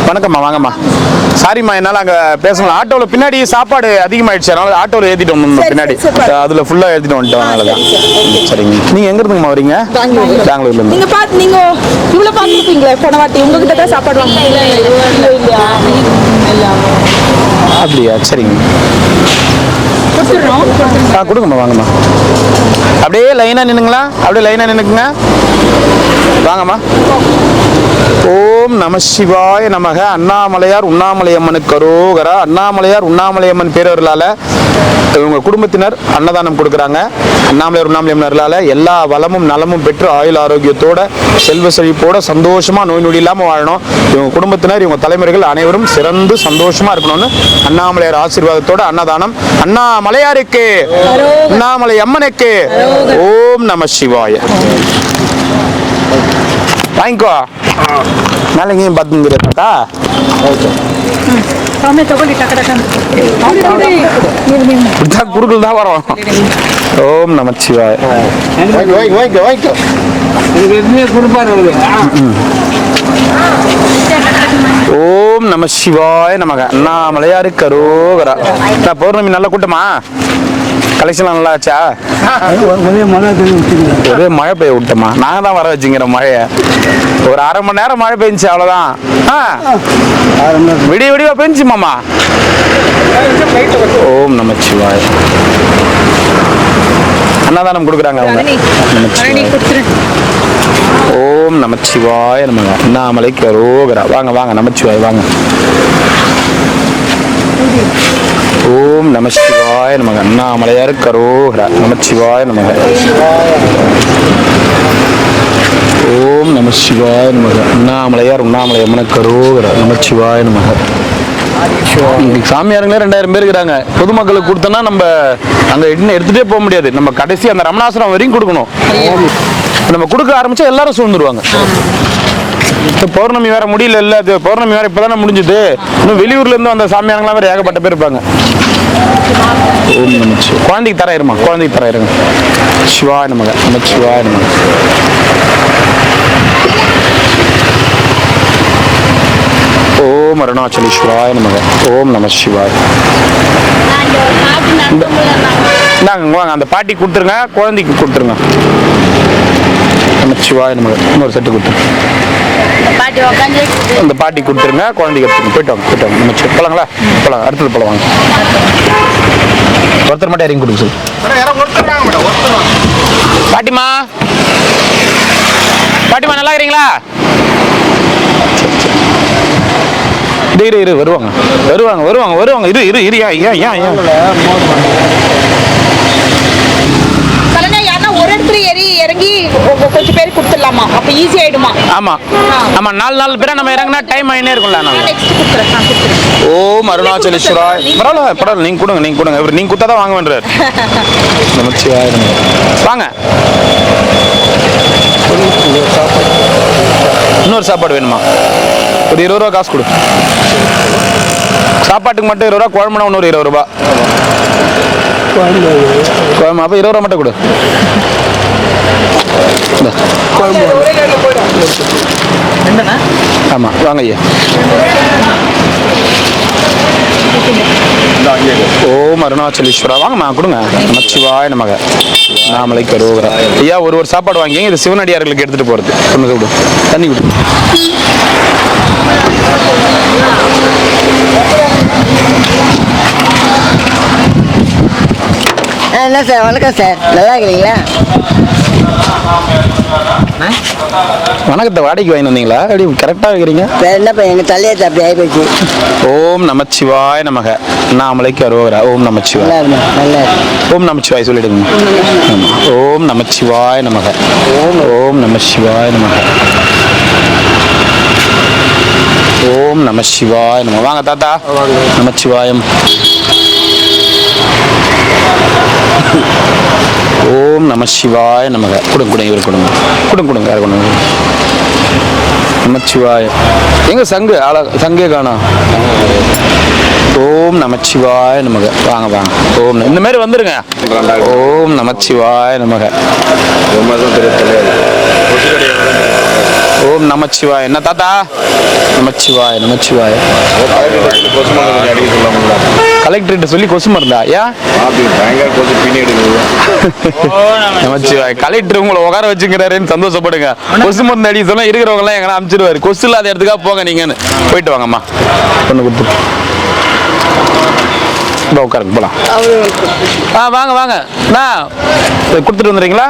வணக்கம்மா, வாங்கம்மா. சாரிம்மா, என்னால் அங்கே பேசலாம். ஆட்டோவில் பின்னாடி சாப்பாடு அதிகமாகிடுச்சு, அதனால ஆட்டோவில் ஏற்றிட்டோம் பின்னாடி. அதில் ஃபுல்லாக ஏற்றிட்டு வந்துட்டோம், அதனால தான். சரிங்க. நீங்கள் எங்கே இருந்துங்கம்மா வரீங்க? பெங்களூர்லேருந்து. நீங்கள் இவ்வளோ பார்த்துருப்பீங்களே போன வாட்டி, உங்ககிட்ட தான் சாப்பாடு வாங்க. அப்படியா? சரிங்க. கொடுங்கம்மா, வாங்கம்மா. அப்படியே லைனாக நின்னுங்களா? அப்படியே லைனாக நின்னுக்குங்க. வாங்கம்மா. ஓம் நம சிவாய நமக. அண்ணாமலையார் உண்ணாமலையம்மனுக்கு அரோகரா. அண்ணாமலையார் உண்ணாமலையம்மன் பேரவர்களால் இவங்க குடும்பத்தினர் அன்னதானம் கொடுக்குறாங்க. அண்ணாமலையார் உண்ணாமலையம்மனர்களால் எல்லா வளமும் நலமும் பெற்று ஆயுள் ஆரோக்கியத்தோட செல்வ செழிப்போட சந்தோஷமா நோய் நொடி இல்லாமல் வாழணும். இவங்க குடும்பத்தினர் இவங்க தலைமுறைகள் அனைவரும் சிறந்து சந்தோஷமா இருக்கணும்னு அண்ணாமலையார் ஆசீர்வாதத்தோட அன்னதானம். அண்ணாமலையாருக்கு, அண்ணாமலை அம்மனுக்கு ஓம் நம சிவாய. வாங்கிக்கோ. மேலே எங்கேயும் பார்த்துங்கிறதா? குறுக்கள் தான் வரும். ஓம் நம சிவாய. ஓம் நம சிவாய நமக. அண்ணாமலையாருக்கு அரோகரா. பௌர்ணமி நல்ல கூட்டமா? கலெக்ஷன்லாம் நல்லா ஆச்சா? ஒரே மழை பெய்ய விட்டோமா? நாங்கள் தான் வர வச்சுங்கிற மழையை. ஒரு அரை மணி நேரம் மழை பெஞ்சிச்சு, அவ்வளோதான். விடிய விடிவா பெஞ்சிச்சு மாமா. ஓம் நம சிவாய. அன்னதானம் கொடுக்குறாங்க அவங்க. ஓம் நமச்சிவாய நமக. அண்ணாமலைக்கு அரோகரா. வாங்க வாங்க, நமச்சிவாய வாங்க. ஓம் நமச்சிவாய நமக. அண்ணாமலையாருக்கு அரோகரா. நமச்சிவாய நமக. ஓம் நமச்சிவாய நமக. அண்ணாமலையார் உண்ணாமலை அம்மனுக்கு அரோகரா. நமச்சிவாய நமக. சாமியாருங்களே 2000 பேர் இருக்கிறாங்க. பொதுமக்களுக்கு கொடுத்தோன்னா நம்ம அங்கே எடுத்துகிட்டே போக முடியாது. நம்ம கடைசி அந்த ரமணாசிரம் வரையும் கொடுக்கணும். நம்ம கொடுக்க ஆரம்பிச்சா எல்லாரும் சூழ்ந்துருவாங்க. பௌர்ணமி வேற முடியல. இல்ல, அது பௌர்ணமி வேற இப்பதானே முடிஞ்சது. இன்னும் வெளியூர்ல இருந்து வந்த சாமியாருங்களாம் வேற ஏகப்பட்ட பேர் இருப்பாங்க. ஓம் நமச்சி. குழந்தைக்கு தர இருமா, குழந்தைக்கு தர இருங்க. சிவாய நமக. நமச்சிவாய நமக. ஓம் அருணாச்சலேஸ்வராய நமக. ஓம் நம சிவாய. இந்தாங்க வாங்க, அந்த பாட்டி கொடுத்துருங்க, குழந்தைக்கு கொடுத்துருங்க. நமச்சிவாய நமக. இன்னொரு செட்டு கொடுத்துருங்க. அந்த பாட்டி கொடுத்துருங்க, குழந்தைக்கு எடுத்துருங்க. போயிட்டு வாங்க, போயிட்டு வாங்க. நமச்சி போலாங்களா? போலாம், அடுத்தது போல வாங்க. ஒருத்தர் மட்டும் இறங்கி கொடுங்க சொல்லு. பாட்டிமா, பாட்டிமா நல்லா இருக்கிறீங்களா? இரு இரு, வருவாங்க வருவாங்க வருவாங்க வருவாங்க. இரு இரு இரு. ஏன் ஏன் ஏன் ஒரு இடத்துல இறங்கி கொஞ்சம் பேர் கொடுத்துடலாமா? அப்ப ஈஸி ஆயிடுமா? ஆமா ஆமா, 4 பேரா நம்ம இறங்கினா டைம் ஆயினே இருக்கும்ல. ஓம் அருணாச்சலேஸ்வராய். பரவாயில்ல பரவாயில்ல, நீங்க கொடுங்க, நீங்க கொடுங்க. இவர் நீங்க கொடுத்தாதான் வாங்க வேண்டாரு. வாங்க. இன்னொரு சாப்பாடு வேணுமா? ஒரு 20 ரூபா காசு கொடு. சாப்பாட்டுக்கு மட்டும் 20 ரூபா, குழம்புனா இன்னொரு 20 ரூபா. குழம்பு அப்போ 20 ரூபா மட்டும் கொடு. ஆமா வாங்க ஐயா. ஓம் அருணாச்சலேஸ்வரா. வாங்கம்மா, கொடுங்க. நமச்சிவாய நமக. நாமலைக்கு அரோகரா. ஐயா ஒரு சாப்பாடு வாங்கி இது சிவனடியார்களுக்கு எடுத்துட்டு போறது. கொண்டு விடு, தண்ணி விடு. என்ன சார், வணக்கம் சார், நல்லா இருக்கிறீங்களா? வணக்கத்தை வாடகைக்கு வாங்கி வந்தீங்களா? அப்படி கரெக்டாக இருக்கிறீங்க. என்னப்பா எங்கள் தலையை அப்படி ஆகிப்போச்சு. ஓம் நமச்சிவாய நமக. அண்ணாமலைக்கு அரோகரா. ஓம் நமச்சிவாய். நல்லா ஓம் நமச்சிவாய் சொல்லிடுங்க. ஓம் நமச்சிவாய நமக. ஓம் நமசிவாய நமக. ஓம் நம சிவாய நம. வாங்க தாத்தா. நமச்சிவாயம். ஓம் நம சிவாய நமக. கொடுங்க கொடுங்க, இவர் கொடுங்க, கொடுங்க கொடுங்க, யார் கொடுங்க. நமச்சிவாய. எங்க சங்கு சங்கே காணோம். ஓம் நமச்சிவாய நமக. வாங்க வாங்க. ஓம் இந்த மாதிரி வந்துருங்க. ஓம் நமச்சிவாய நமக. ஓம் நமச்சிவாய. என்ன தாத்தா? நமச்சிவாய நமச்சிவாய. கலெக்டர்கிட்ட சொல்லி கொசு மருந்தா? ஏன் நமச்சிவாய. கலெக்டர் உங்களை உட்கார வச்சுக்கிறாருன்னு சந்தோஷப்படுங்க. கொசு மருந்து அடிக்க சொன்னா இருக்கிறவங்க எல்லாம் எங்கன்னா அனுப்பிச்சிருவாரு. கொசு இல்லாத இடத்துக்காக போங்க நீங்கன்னு. போயிட்டு வாங்கம்மா. பொண்ணு கொடுத்து உட்காருங்க போலாம். வாங்க வாங்க. கொடுத்துட்டு வந்துடுறீங்களா?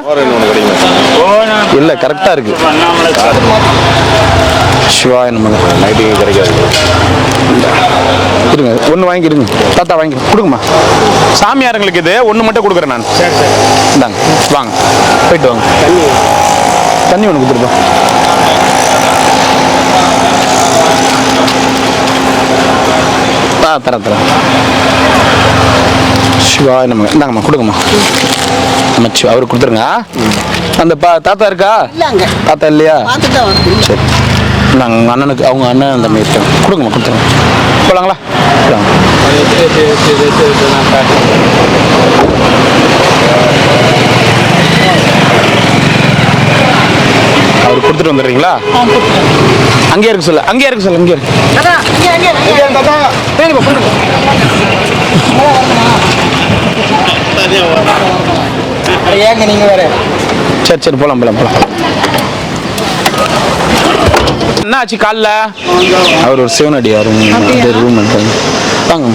இல்ல கரெக்டா இருக்கு. சிவாய நமக. நைட்டு கிடைக்காது. இருங்க ஒன்று வாங்கிடுங்க தாத்தா. வாங்கி கொடுங்கம்மா. சாமியாருங்களுக்கு இது ஒன்று மட்டும் கொடுக்குறேன் நான். இந்தாங்க வாங்க போயிட்டு வாங்க. தண்ணி ஒன்று கொடுத்துருப்போம். தரேன். சிவா நம்ம இந்தாங்கம்மா கொடுங்கம்மா. நம்ம அவருக்கு கொடுத்துருங்க. அந்த தாத்தா இருக்கா? தாத்தா இல்லையா? சரி நாங்கள் உங்கள் அண்ணனுக்கு அவங்க அண்ணன் அந்த மாதிரி இருக்காங்க. கொடுங்கம்மா கொடுத்துருங்க. போகலாங்களா? அவர் கொடுத்துட்டு வந்துடுறீங்களா? அங்கேயே இருக்கு சொல்ல. அங்கேயே இருக்கு சொல்ல. அங்கேயே ஏங்க நீங்க வேற. சரி சரி போலாம் போலாம் போலாம். என்ன ஆச்சு காலில்? அவர் ஒரு சிவனடியார் ரூம் வாங்க.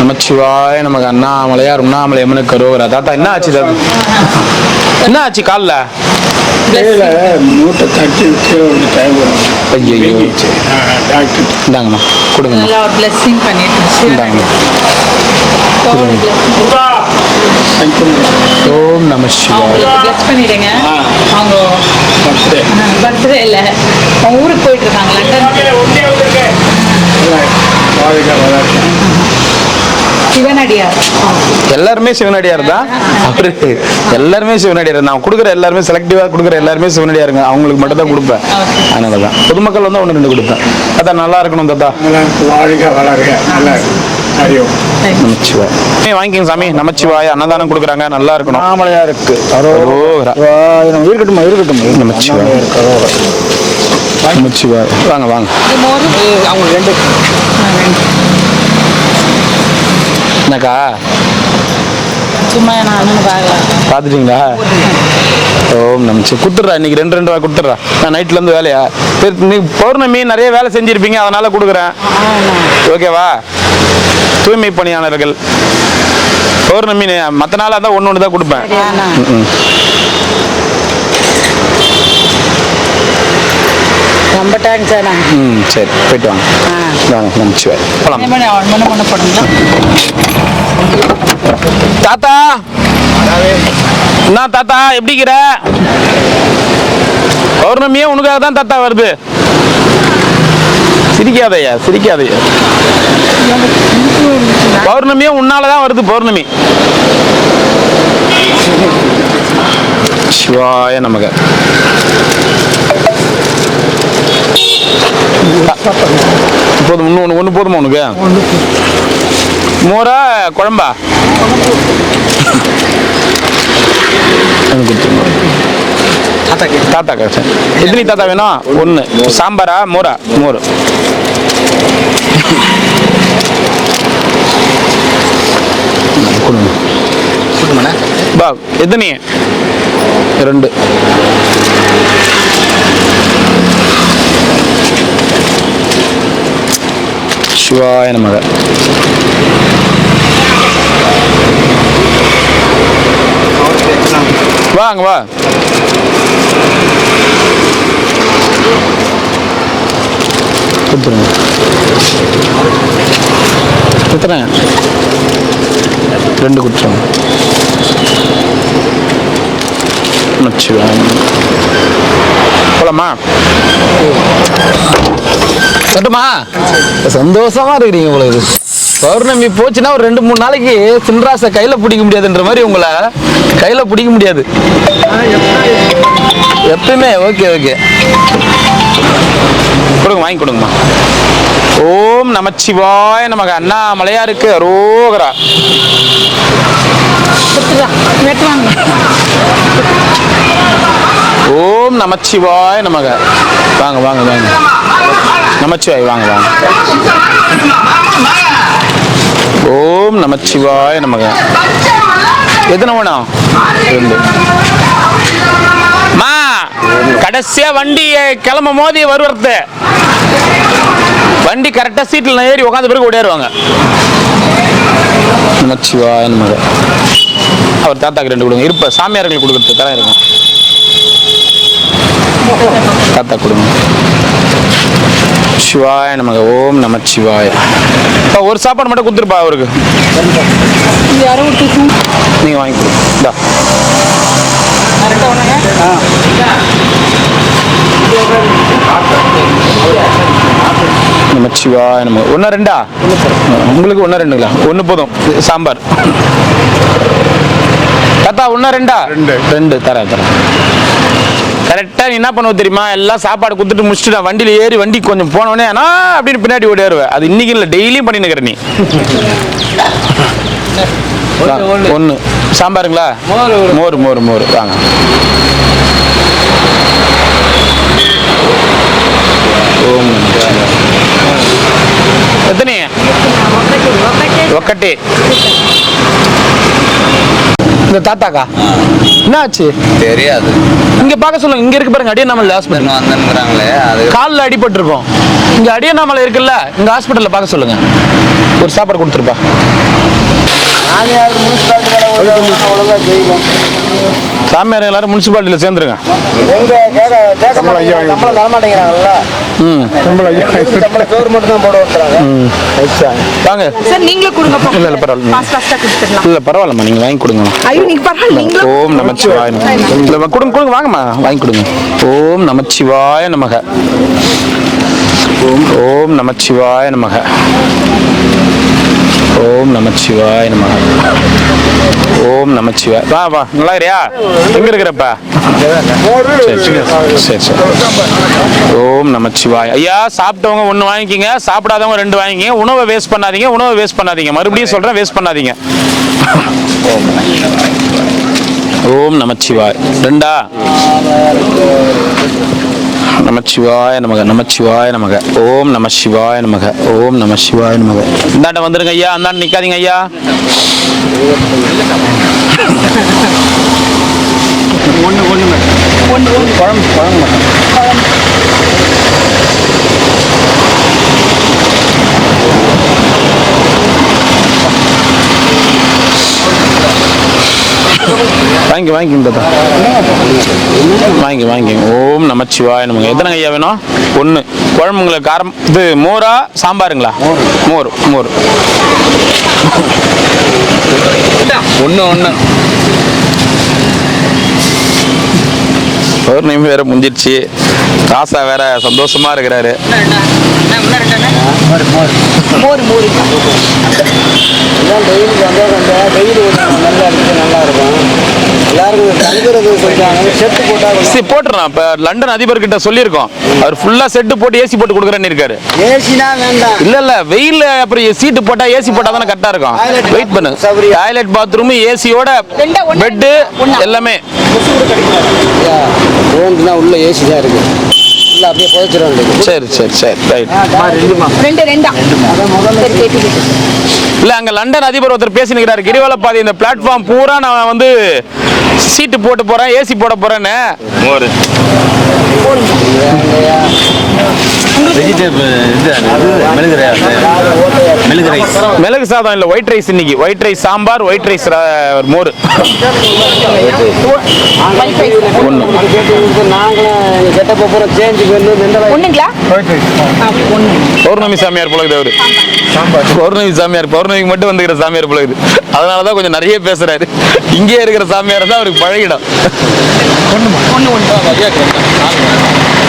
நமச்சிவாய நமக்கு. அண்ணாமலையார் உண்ணாமலை அம்மனுக்கு கரோகரா. தாத்தா என்ன ஆச்சு? தாத்தா என்ன ஆச்சு காலில்? மூட்டை தட்டி ஐயோ இந்தாங்கம்மா கொடுங்கம்மா. இந்தாங்கம்மா. ஓம் நம சிவாய. பிளஸ் பண்ணிடுங்க. அவங்க பர்த்டே இல்ல, அவங்க ஊருக்கு போயிட்டு இருக்காங்க லண்டன். சிவனடியார். எல்லாருமே சிவனடியார் தான். அவரு எல்லாருமே சிவனடியார். நான் கொடுக்குற எல்லாருமே செலக்டிவா கொடுக்குற எல்லாருமே சிவனடியாருங்க. அவங்களுக்கு மட்டும் தான் கொடுப்பேன். அதனாலதான் பொதுமக்கள் வந்து 1-2 கொடுப்பேன். தாத்தா நல்லா இருக்கணும் தாத்தா. நமச்சிவாய் வாங்கிக்கங்க சாமி. நமச்சிவாய் அன்னதானம் கொடுக்குறாங்க. நல்லா இருக்கணும். அண்ணாமலையாருக்கு இருக்கட்டும் இருக்கட்டும். நமச்சிவாய் நமச்சிவாய். வாங்க வாங்க. அவங்க 2 என்னக்கா சும்மா நான் அண்ணனு பார்த்துட்டீங்களா? ஓம் நமச்சி. கொடுத்துட்றா இன்னைக்கு 2 ரூபா கொடுத்துட்றா. நான் நைட்லேருந்து வேலையா நீ பௌர்ணமி நிறைய வேலை செஞ்சுருப்பீங்க, அதனால கொடுக்குறேன். ஓகேவா? தூய்மை பணியாளர்கள் பௌர்ணமி மற்ற நாளாக தான் 1 தான் கொடுப்பேன். ரொம்ப தேங்க்ஸ் அண்ணா. சரி போயிட்டு வாங்க. வாங்க நமச்சிவாய் போகலாம். தாத்தா என்ன தாத்தா எப்படிங்கிற? பௌர்ணமியே உனக்காக தான் தாத்தா வருது. சிரிக்காதையா சிரிக்காதையா. பௌர்ணமியே உன்னாலதான் வருது. பௌர்ணமி. சிவாய நமக. போதும். ஒன்று போதுமா உனக்கு? மோரா குழம்பா? தாத்தா சார் எத்தனை தாத்தா வேணும்? 1. சாம்பாரா மோரா? மோர். பா எத்தனை? 2. சிவாய நமக. வாங்க வா. கொடுத்துருங்க. எத்தனை? 2 கொடுத்துருங்க. போலாமா? கட்டுமா? சந்தோஷமா இருக்கிறீங்க உங்களுக்கு. பௌர்ணமி போச்சுன்னா ஒரு 2-3 நாளைக்கு சின்ராசை கையில பிடிக்க முடியாதுன்ற மாதிரி உங்களை கையில பிடிக்க முடியாது எப்பயுமே. ஓகே ஓகே கொடுங்க, வாங்கி கொடுங்கம்மா. ஓம் நமச்சிவாய நமக. அண்ணாமலையாருக்கு அரோகரா. ஓம் நமச்சிவாய நமக. வாங்க வாங்க வாங்க. நமச்சிவாய் வாங்க வாங்க. ஓம் நமச்சிவாய நமக. எத்தனை வேணும்? 2. மா கடைசியா வண்டி கிளம்பும் போது வருவது. வண்டி கரெக்டா சீட்ல ஏறி உட்காந்து பிறகு ஓடிடுவாங்க. நமச்சிவாய நமக. அவர் தாத்தாக்கு 2 கொடுங்க. இருப்ப சாமியார்களுக்கு கொடுக்கறது தரம் இருக்கும். தாத்தா கொடுங்க. சிவாய நமக. ஓம் நமச்சிவாய. ஒரு சாப்பாடு மட்டும் கொடுத்துருப்பா அவருக்கு. நீங்க வாங்கி கொடுங்க. நமச்சிவாய நமக. 1 2 உங்களுக்கு 1 2ங்களா? 1 போதும். சாம்பார் தாத்தா 1 2 2 தரேன் தரேன். கரெக்டாக நீ என்ன பண்ணுவ தெரியுமா? எல்லாம் சாப்பாடு கொடுத்துட்டு முடிச்சுட்டு நான் வண்டியில் ஏறி வண்டி கொஞ்சம் போனோடனே ஆனால் அப்படின்னு பின்னாடி ஓடிடுவேன். அது இன்னைக்கு இல்லை, டெய்லியும் பண்ணினுக்கிற நீ. 1 சாம்பாருங்களா? மோர் மோர் மோர் வாங்க. ஓம் எத்தனை? 1. இந்த தாத்தாக்கா என்ன ஆச்சு தெரியாது. இங்க பார்க்க சொல்லுங்க. இங்க இருக்கு பாருங்க, அடியண்ணாமலை ஹாஸ்பிட்டல் வந்துங்கறாங்களே. அது கால்ல அடிபட்டு இருக்கும். இங்க அடியண்ணாமலை இருக்குல்ல, இங்க ஹாஸ்பிட்டல்ல பார்க்க சொல்லுங்க. ஒரு சாப்பாடு கொடுத்துருப்பா. சாமியார் எல்லாரும் முனிசிபாலிட்டியில சேர்ந்துருங்க. வாங்க சார் நீங்களே கொடுங்க. இல்ல இல்ல பரவாயில்ல. இல்ல பரவாயில்லம்மா, நீங்க வாங்கி கொடுங்க. ஐயோ நீங்க பரவாயில்ல, நீங்களே. ஓம் நமச்சிவாய நமக. இல்ல கொடுங்க கொடுங்க, வாங்கம்மா வாங்கி கொடுங்க. ஓம் நமச்சிவாய நமக. ஓம் நமச்சிவாய நமக. ஓம் நமச்சிவாய நமக. ஓம் நமச்சிவாய. வா வா, நல்லா இருக்கியா? எங்க இருக்கிறப்ப? சரி சரி. ஓம் நமச்சிவாய. ஐயா சாப்பிட்டவங்க 1 வாங்கிக்கிங்க, சாப்பிடாதவங்க 2 வாங்கிக்கிங்க. உணவை வேஸ்ட் பண்ணாதீங்க, உணவை வேஸ்ட் பண்ணாதீங்க. மறுபடியும் சொல்றேன், வேஸ்ட் பண்ணாதீங்க. ஓம் நமச்சிவாய. 2 நமச்சிவாய நமக. நமச்சிவாய நமக. ஓம் நமசிவாய நமக. ஓம் நமசிவாய நமக. இந்தாண்ட வந்துருங்க ஐயா, அந்தாண்ட நிக்காதீங்க ஐயா. வாங்கி வாங்கி வாங்கி வாங்கி. ஓம் நமச்சிவாய நமக. எத்தனை ஐயா வேணும்? 1 குழம்புங்களுக்கு காரம். இது மோரா சாம்பாருங்களா? மோர் மோர். 1 பௌர்ணமி வேற முடிஞ்சிருச்சு. ராசா வேற சந்தோஷமா இருக்கிறாரு. மோர் மோர் நல்லா இருக்கும். எல்லாருக்கும் தங்குறது சொல்றாங்க, செட்டு போட்டா போட்டுறோம். இப்ப லண்டன் அதிபர் கிட்ட சொல்லியிருக்கோம், அவர் ஃபுல்லா செட்டு போட்டு ஏசி போட்டு கொடுக்குறேன்னு இருக்காரு. ஏசினா வேண்டாம். இல்ல இல்ல, வெயில்ல அப்புறம் சீட்டு போட்டா ஏசி போட்டா தானே கரெக்டா இருக்கும். வெயிட் பண்ணு. டாய்லெட் பாத்ரூம் ஏசியோட பெட் எல்லாமே. ரூம்னா உள்ள ஏசி தான் இருக்கு. இல்ல அப்படியே போயிச்சிரும். சரி சரி சரி ரைட். 2 இல்ல அங்க லண்டன் அதிபர் ஒருத்தர் பேசினுக்கிறாரு. கிரிவலப்பாதை இந்த பிளாட்ஃபார்ம் பூரா நான் வந்து சீட்டு போட்டு போறேன், ஏசி போட போறேன்னு. மிளகு சாதம் இல்ல, ஒயிட் ரைஸ். இன்னைக்கு white rice sambar, white rice மோர். பௌர்ணமி சாமியார் போல அவரு. பௌர்ணமி சாமியார், பௌர்ணமிக்கு மட்டும் வந்துக்கிற சாமியார் போல இது. அதனாலதான் கொஞ்சம் நிறைய பேசுறாரு. இங்கே இருக்கிற சாமியார் தான் அவருக்கு பழகிடும்.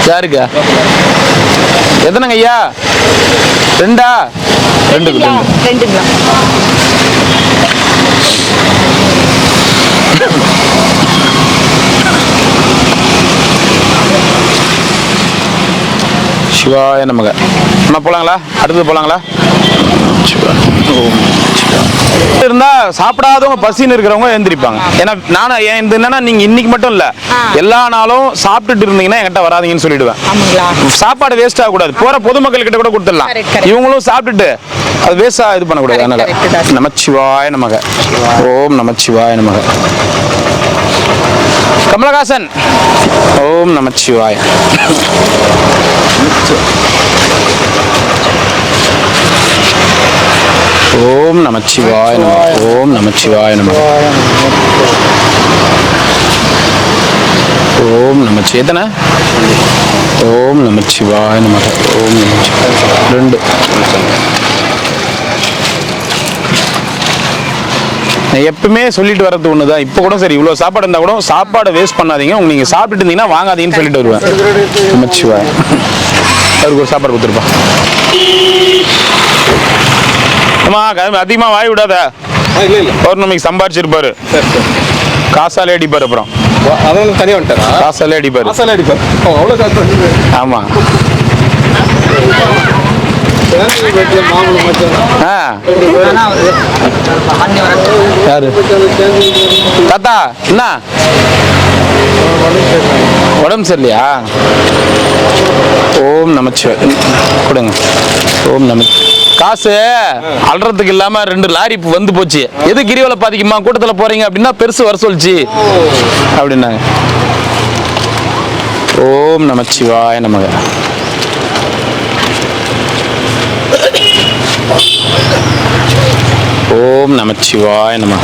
யாருக்கா? எத்தனைங்க ஐயா? 2 2 சிவாய நமக. நம்ம போலாங்களா? அடுத்தது போலாங்களா? இருந்தா சாப்பிடாதவங்க பசின்னு இருக்கிறவங்க எழுந்திரிப்பாங்க. ஏன்னா நானும் என்னன்னா நீங்க இன்னைக்கு மட்டும் இல்ல எல்லா நாளும் சாப்பிட்டுட்டு இருந்தீங்கன்னா என்கிட்ட வராதீங்கன்னு சொல்லிடுவேன். சாப்பாடு வேஸ்ட் ஆகக்கூடாது. போற பொதுமக்கள் கிட்ட கூட கொடுத்துடலாம். இவங்களும் சாப்பிட்டுட்டு அது வேஸ்டா இது பண்ணக்கூடாது. அதனால நமச்சிவாய நமக. ஓம் நமச்சிவாய நமக. கமலஹாசன் ஓம் நமச்சிவாய. ஓம் நமச்சிவாய நமக. ஓம் நமச்சிவாய நமக. ஓம் நமச்சி எத்தனை? ஓம் நமச்சிவாய நமக. ஓம் நமச்சிவாய 2. நான் எப்பவுமே சொல்லிட்டு வர்றது ஒண்ணுதான். இப்போ கூட சரி, இவ்வளவு சாப்பாடு இருந்தா கூட சாப்பாடு வேஸ்ட் பண்ணாதீங்க. நீங்க சாப்பிட்டு இருந்தீங்கன்னா வாங்காதீங்கன்னு சொல்லிட்டு வருவேன். நமச்சிவாய. அவருக்கு ஒரு சாப்பாடு கொடுத்துருப்பா. ஆமா, அதிகமா வாய் விடாத. பௌர்ணமிக்கு சம்பாரிச்சிருப்பாரு. காசாலே அடிப்பாரு. அப்புறம் அதனால தனியாக வந்துட்டாரா? காசாலே அடிப்பாரு. காசாலே அடிப்பார். அவ்வளோ காசு. ஆமா. யாரு தாத்தா? என்ன உடம்பு சரியில்லையா? ஓம் நமச்சிவாய கொடுங்க. ஓம் நம. காசு அல்றதுக்கு இல்லாம 2 லாரி வந்து போச்சு. எது கிரிவல பாதிக்குமா கூட்டத்துல போறீங்க அப்படின்னா பெருசு வர சொல்லிச்சு அப்படின்னாங்க. ஓம் நமச்சிவாய நமக. ஓம் நமச்சிவாய நமக.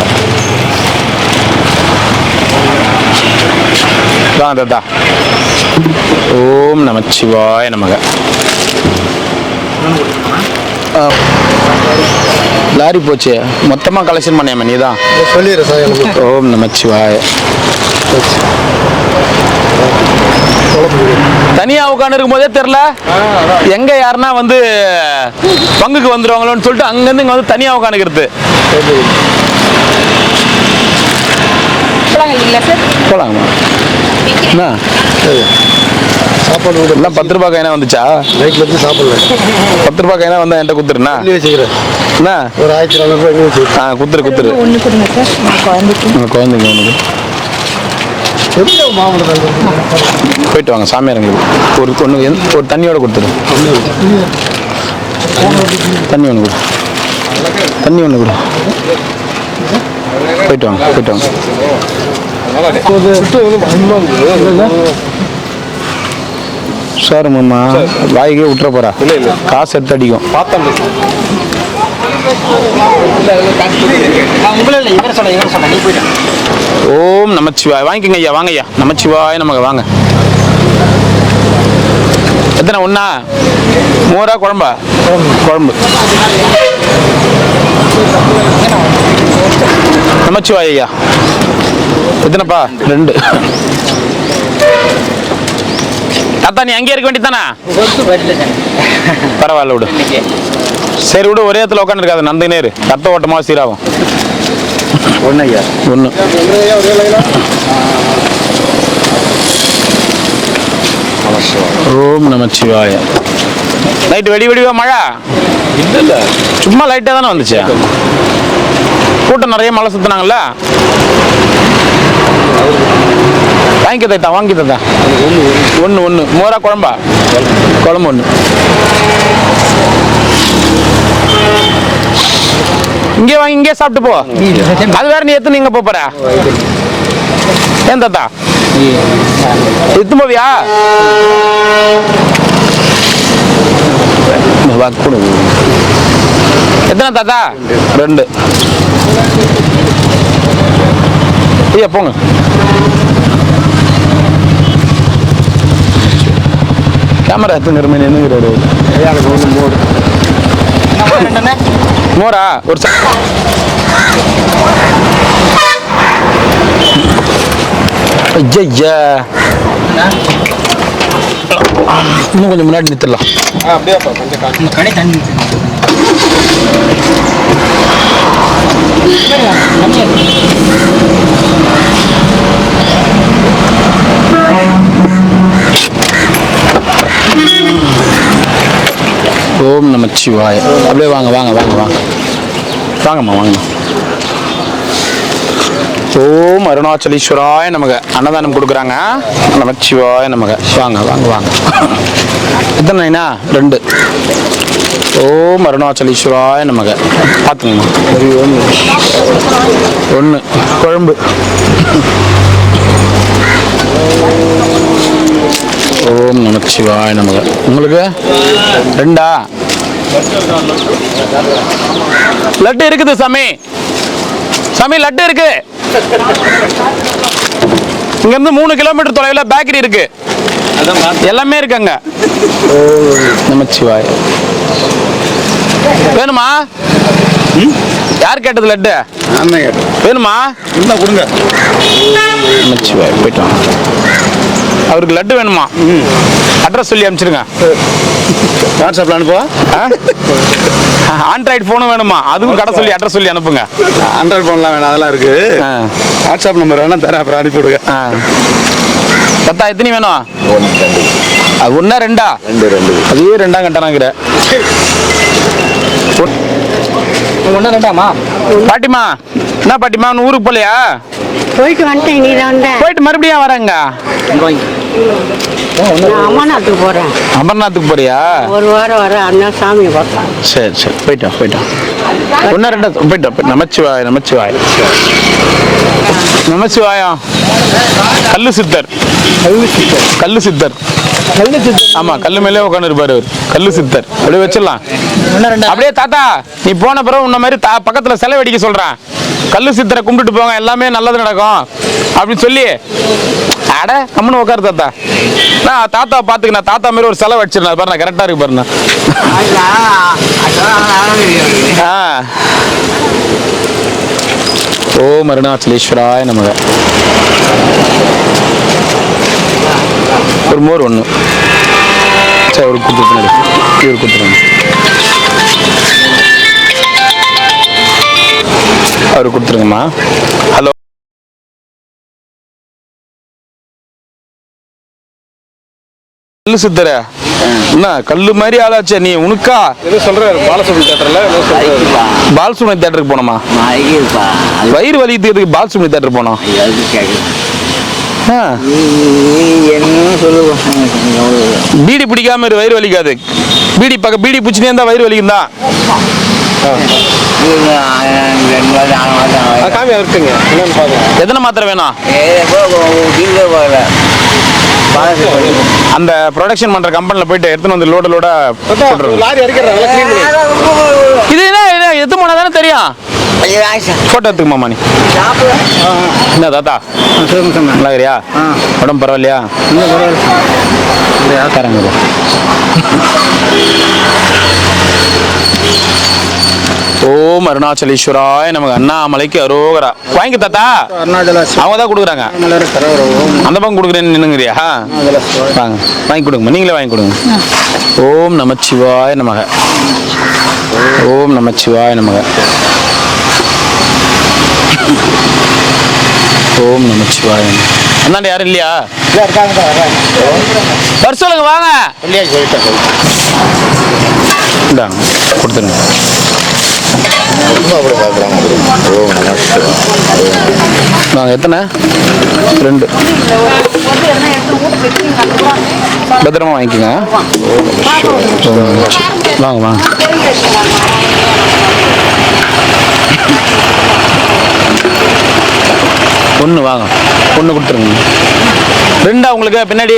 தாத்தா ஓம் நமச்சிவாய நமக. லாரி போச்சு மொத்தமா கலெக்ஷன் பண்ணியாம நீதான் சொல்லிடுறேன் சார். ஓம் நமச்சிவாய. தனியா உட்காந்து இருக்கும் போதே தெரியல எங்க யாருன்னா வந்து பங்குக்கு வந்துருவாங்களோன்னு சொல்லிட்டு அங்கிருந்து இங்க வந்து தனியா உட்காந்துக்கிறது. போலாமா? என்ன சாப்பாடு எல்லாம் 10 ரூபாய் கைனா வந்துச்சா? நைட்ல இருந்து சாப்பிடல. 10 ரூபாய் கைனா வந்தா என்கிட்ட குத்துருண்ணா. வச்சுக்கிறேன். என்ன ஒரு 1400 ரூபாய் குத்துரு குத்துரு. ஒன்று கொடுங்க சார். குழந்தைங்க ஒன்று போயிட்டு வாங்க. சாமியாருங்களுக்கு ஒரு ஒரு தண்ணியோட கொடுத்துரு. தண்ணி ஒன்று கொடு. தண்ணி ஒன்று கொடு. போயிட்டு வாங்க போயிட்டு வாங்க. சார் மாமா வாய்க்கே விட்டுற போறா. காசு எடுத்து அடிக்கும். ஓம் நமச்சிவாய். வாங்கிக்கோங்க ஐயா. வாங்க ஐயா. நமச்சிவாய் நமக்கு வாங்க. எத்தனை? ஒண்ணா? மோரா குழம்பா? குழம்பு. நமச்சிவாய் ஐயா. எத்தனைப்பா? 2. தாத்தா நீ அங்கே இருக்க வேண்டியதானா? பரவாயில்ல விடு. சரி விடு. ஒரே இடத்துல உட்காந்து இருக்காது. நந்தி நேரு ரத்த ஓட்டமாக சீராகும். 1 ஐயா. 1. ஓம் நமச்சிவாய. நைட்டு வெடிவா மழை இல்ல சும்மா லைட்டா தானே வந்துச்சு. கூட்டம் நிறைய மழை சுத்தினாங்கல்ல. வாங்கி தட்டா. வாங்கி தட்டா. 1 மோரா குழம்பா? குழம்பு 1. இங்கே வாங்கி இங்கே சாப்பிட்டு போ. அது வேற நீ எத்தனை நீங்க போற? ஏன் தாத்தா எத்து போவியா? எத்தனை தாத்தா? 2. ஐயா போங்க. கேமரா எத்தனை நின்னுங்கிறாரு. மோரா ஒரு ஐயா இன்னும் கொஞ்சம் முன்னாடி நிறுத்தலாம். அப்படியாப்பா கொஞ்சம் கடை தண்ணி ஓம் நமச்சிவாய. அப்படியே வாங்க வாங்க வாங்க வாங்க வாங்கம்மா வாங்கம்மா. ஓம் அருணாச்சலேஸ்வராய நமக. அன்னதானம் கொடுக்குறாங்க. நமச்சிவாய நமக. வாங்க வாங்க வாங்க. எத்தனை நைனா? 2. ஓம் அருணாச்சலேஸ்வராய நமக. பார்த்துங்கம்மா. 1 குழம்பு. ஓம் நமச்சிவாய நமக. உங்களுக்கு 2ஆ? லட்டு இருக்குது சாமி. சாமி லட்டு இருக்கு. இங்க இருந்து 3 கிலோமீட்டர் தொலைவில் பேக்கரி இருக்கு. எல்லாமே இருக்குங்க. நமச்சிவாய. வேணுமா? யார் கேட்டது லட்டு? வேணுமா? கொடுங்க. நமச்சிவாய. போயிட்டு வாங்க. அவருக்கு லட்டு வேணுமா? அட்ரஸ் சொல்லி அனுப்பிச்சிருங்க. வாட்ஸ்அப்ல அனுப்புவா? ஆண்ட்ராய்டு ஃபோனும் வேணுமா? அதுவும் கடை சொல்லி அட்ரஸ் சொல்லி அனுப்புங்க. ஆண்ட்ராய்டு ஃபோன்லாம் வேணாம், அதெல்லாம் இருக்கு. வாட்ஸ்அப் நம்பர் வேணா தரேன், அப்புறம் அனுப்பி விடுங்க. பத்தா எத்தனை வேணும்? 1 2 அதே 2 கட்டணாங்கிற. 1 2ஆமா? பாட்டிமா என்ன பாட்டிமா ஊருக்கு போலையா? போயிட்டு வந்துட்டேன். நீ தான் வந்த. போயிட்டு மறுபடியும் வரேங்க. நான் அமர்நாத்துக்கு போறேன். அமர்நாத்துக்கு போறியா? 1 வாரம் வர அண்ணா சாமி பார்த்தேன். சரி சரி போயிட்டோம் போயிட்டோம். 1 2 போயிட்டோம். நமச்சிவாய நமச்சிவாய நமச்சிவாயம். கல்லு சித்தர். கல்லு சித்தர். ஆமா, கல்லு மேலே உட்காந்து இருப்பாரு அவர். கல்லு சித்தர். அப்படியே வச்சிடலாம். அப்படியே தாத்தா நீ போன பிறகு உன்ன மாதிரி பக்கத்துல சிலை வெடிக்க சொல்றேன். கல்லு சித்தரை கும்பிட்டுட்டு போங்க, எல்லாமே நல்லது நடக்கும் அப்படின்னு சொல்லி. அட கம்முன்னு உட்காரு தாத்தா. நான் தாத்தா பாத்துக்கணும். தாத்தா மாதிரி ஒரு சிலை வச்சிருந்தேன் பாருங்க. கரெக்டா இருக்கு பாருங்க. ஓம் அருணாச்சலேஸ்வராய நமக. ஒரு மோர் 1. சரி ஒரு கொடுத்துருங்க. இவர் கொடுத்துருங்க. அவரு கொடுத்துருங்கம்மா. ஹலோ. கல்லு சித்தர என்ன கல்லு மாதிரி ஆளாச்சே நீ. உனக்கா எது சொல்ற? பாலசுப்ரமணிய தியேட்டர்ல பாலசுப்ரமணிய தியேட்டருக்கு போனோமா? வயிறு வலிக்கிறதுக்கு பாலசுப்ரமணிய தியேட்டர் போனோம். பீடி பிடிக்காம இரு, வயிறு வலிக்காது. பீடி பிடிச்சினே இருந்தா வயிறு வலிக்கும் தான். காமியா இருக்குங்க. என்னன்னு பாருங்க. எத்தனை மாத்திரை வேணும்? அந்த ப்ரொடக்ஷன் பண்ற கம்பெனில போயிட்டு எடுத்துன்னு வந்து லோட லாரி அடிக்கிறாங்க. இது என்ன எது போனா தானே தெரியும். போட்டோ எடுத்துக்கு மாமா நீ. என்ன தாத்தா நல்லா இருக்கிறியா? உடம்பு பரவாயில்லையா? தரங்க. ஓம் அருணாச்சலேஸ்வராய நமக்கு. அண்ணாமலைக்கு அரோகரா. வாங்கி தாத்தா. அவங்க தான் கொடுக்குறாங்க. அந்த பக்கம் கொடுக்குறேன்னு நின்னுங்கிறியா? வாங்க வாங்கி கொடுங்க. நீங்களே வாங்கி கொடுங்க. ஓம் நமச்சிவாய நமக. ஓம் நமச்சிவாய நமக. ஓம் நமச்சிவாய. அண்ணாண்ட யாரும் இல்லையா? வர சொல்லுங்க வாங்க. இந்தாங்க கொடுத்துருங்க. நாங்கள் எத்தனை? 2. பத்திரமா வாங்கிக்கோங்க. வாங்க வாங்க. ஒன்று வாங்க. 1 கொடுத்துருங்க. 2 உங்களுக்கு பின்னாடி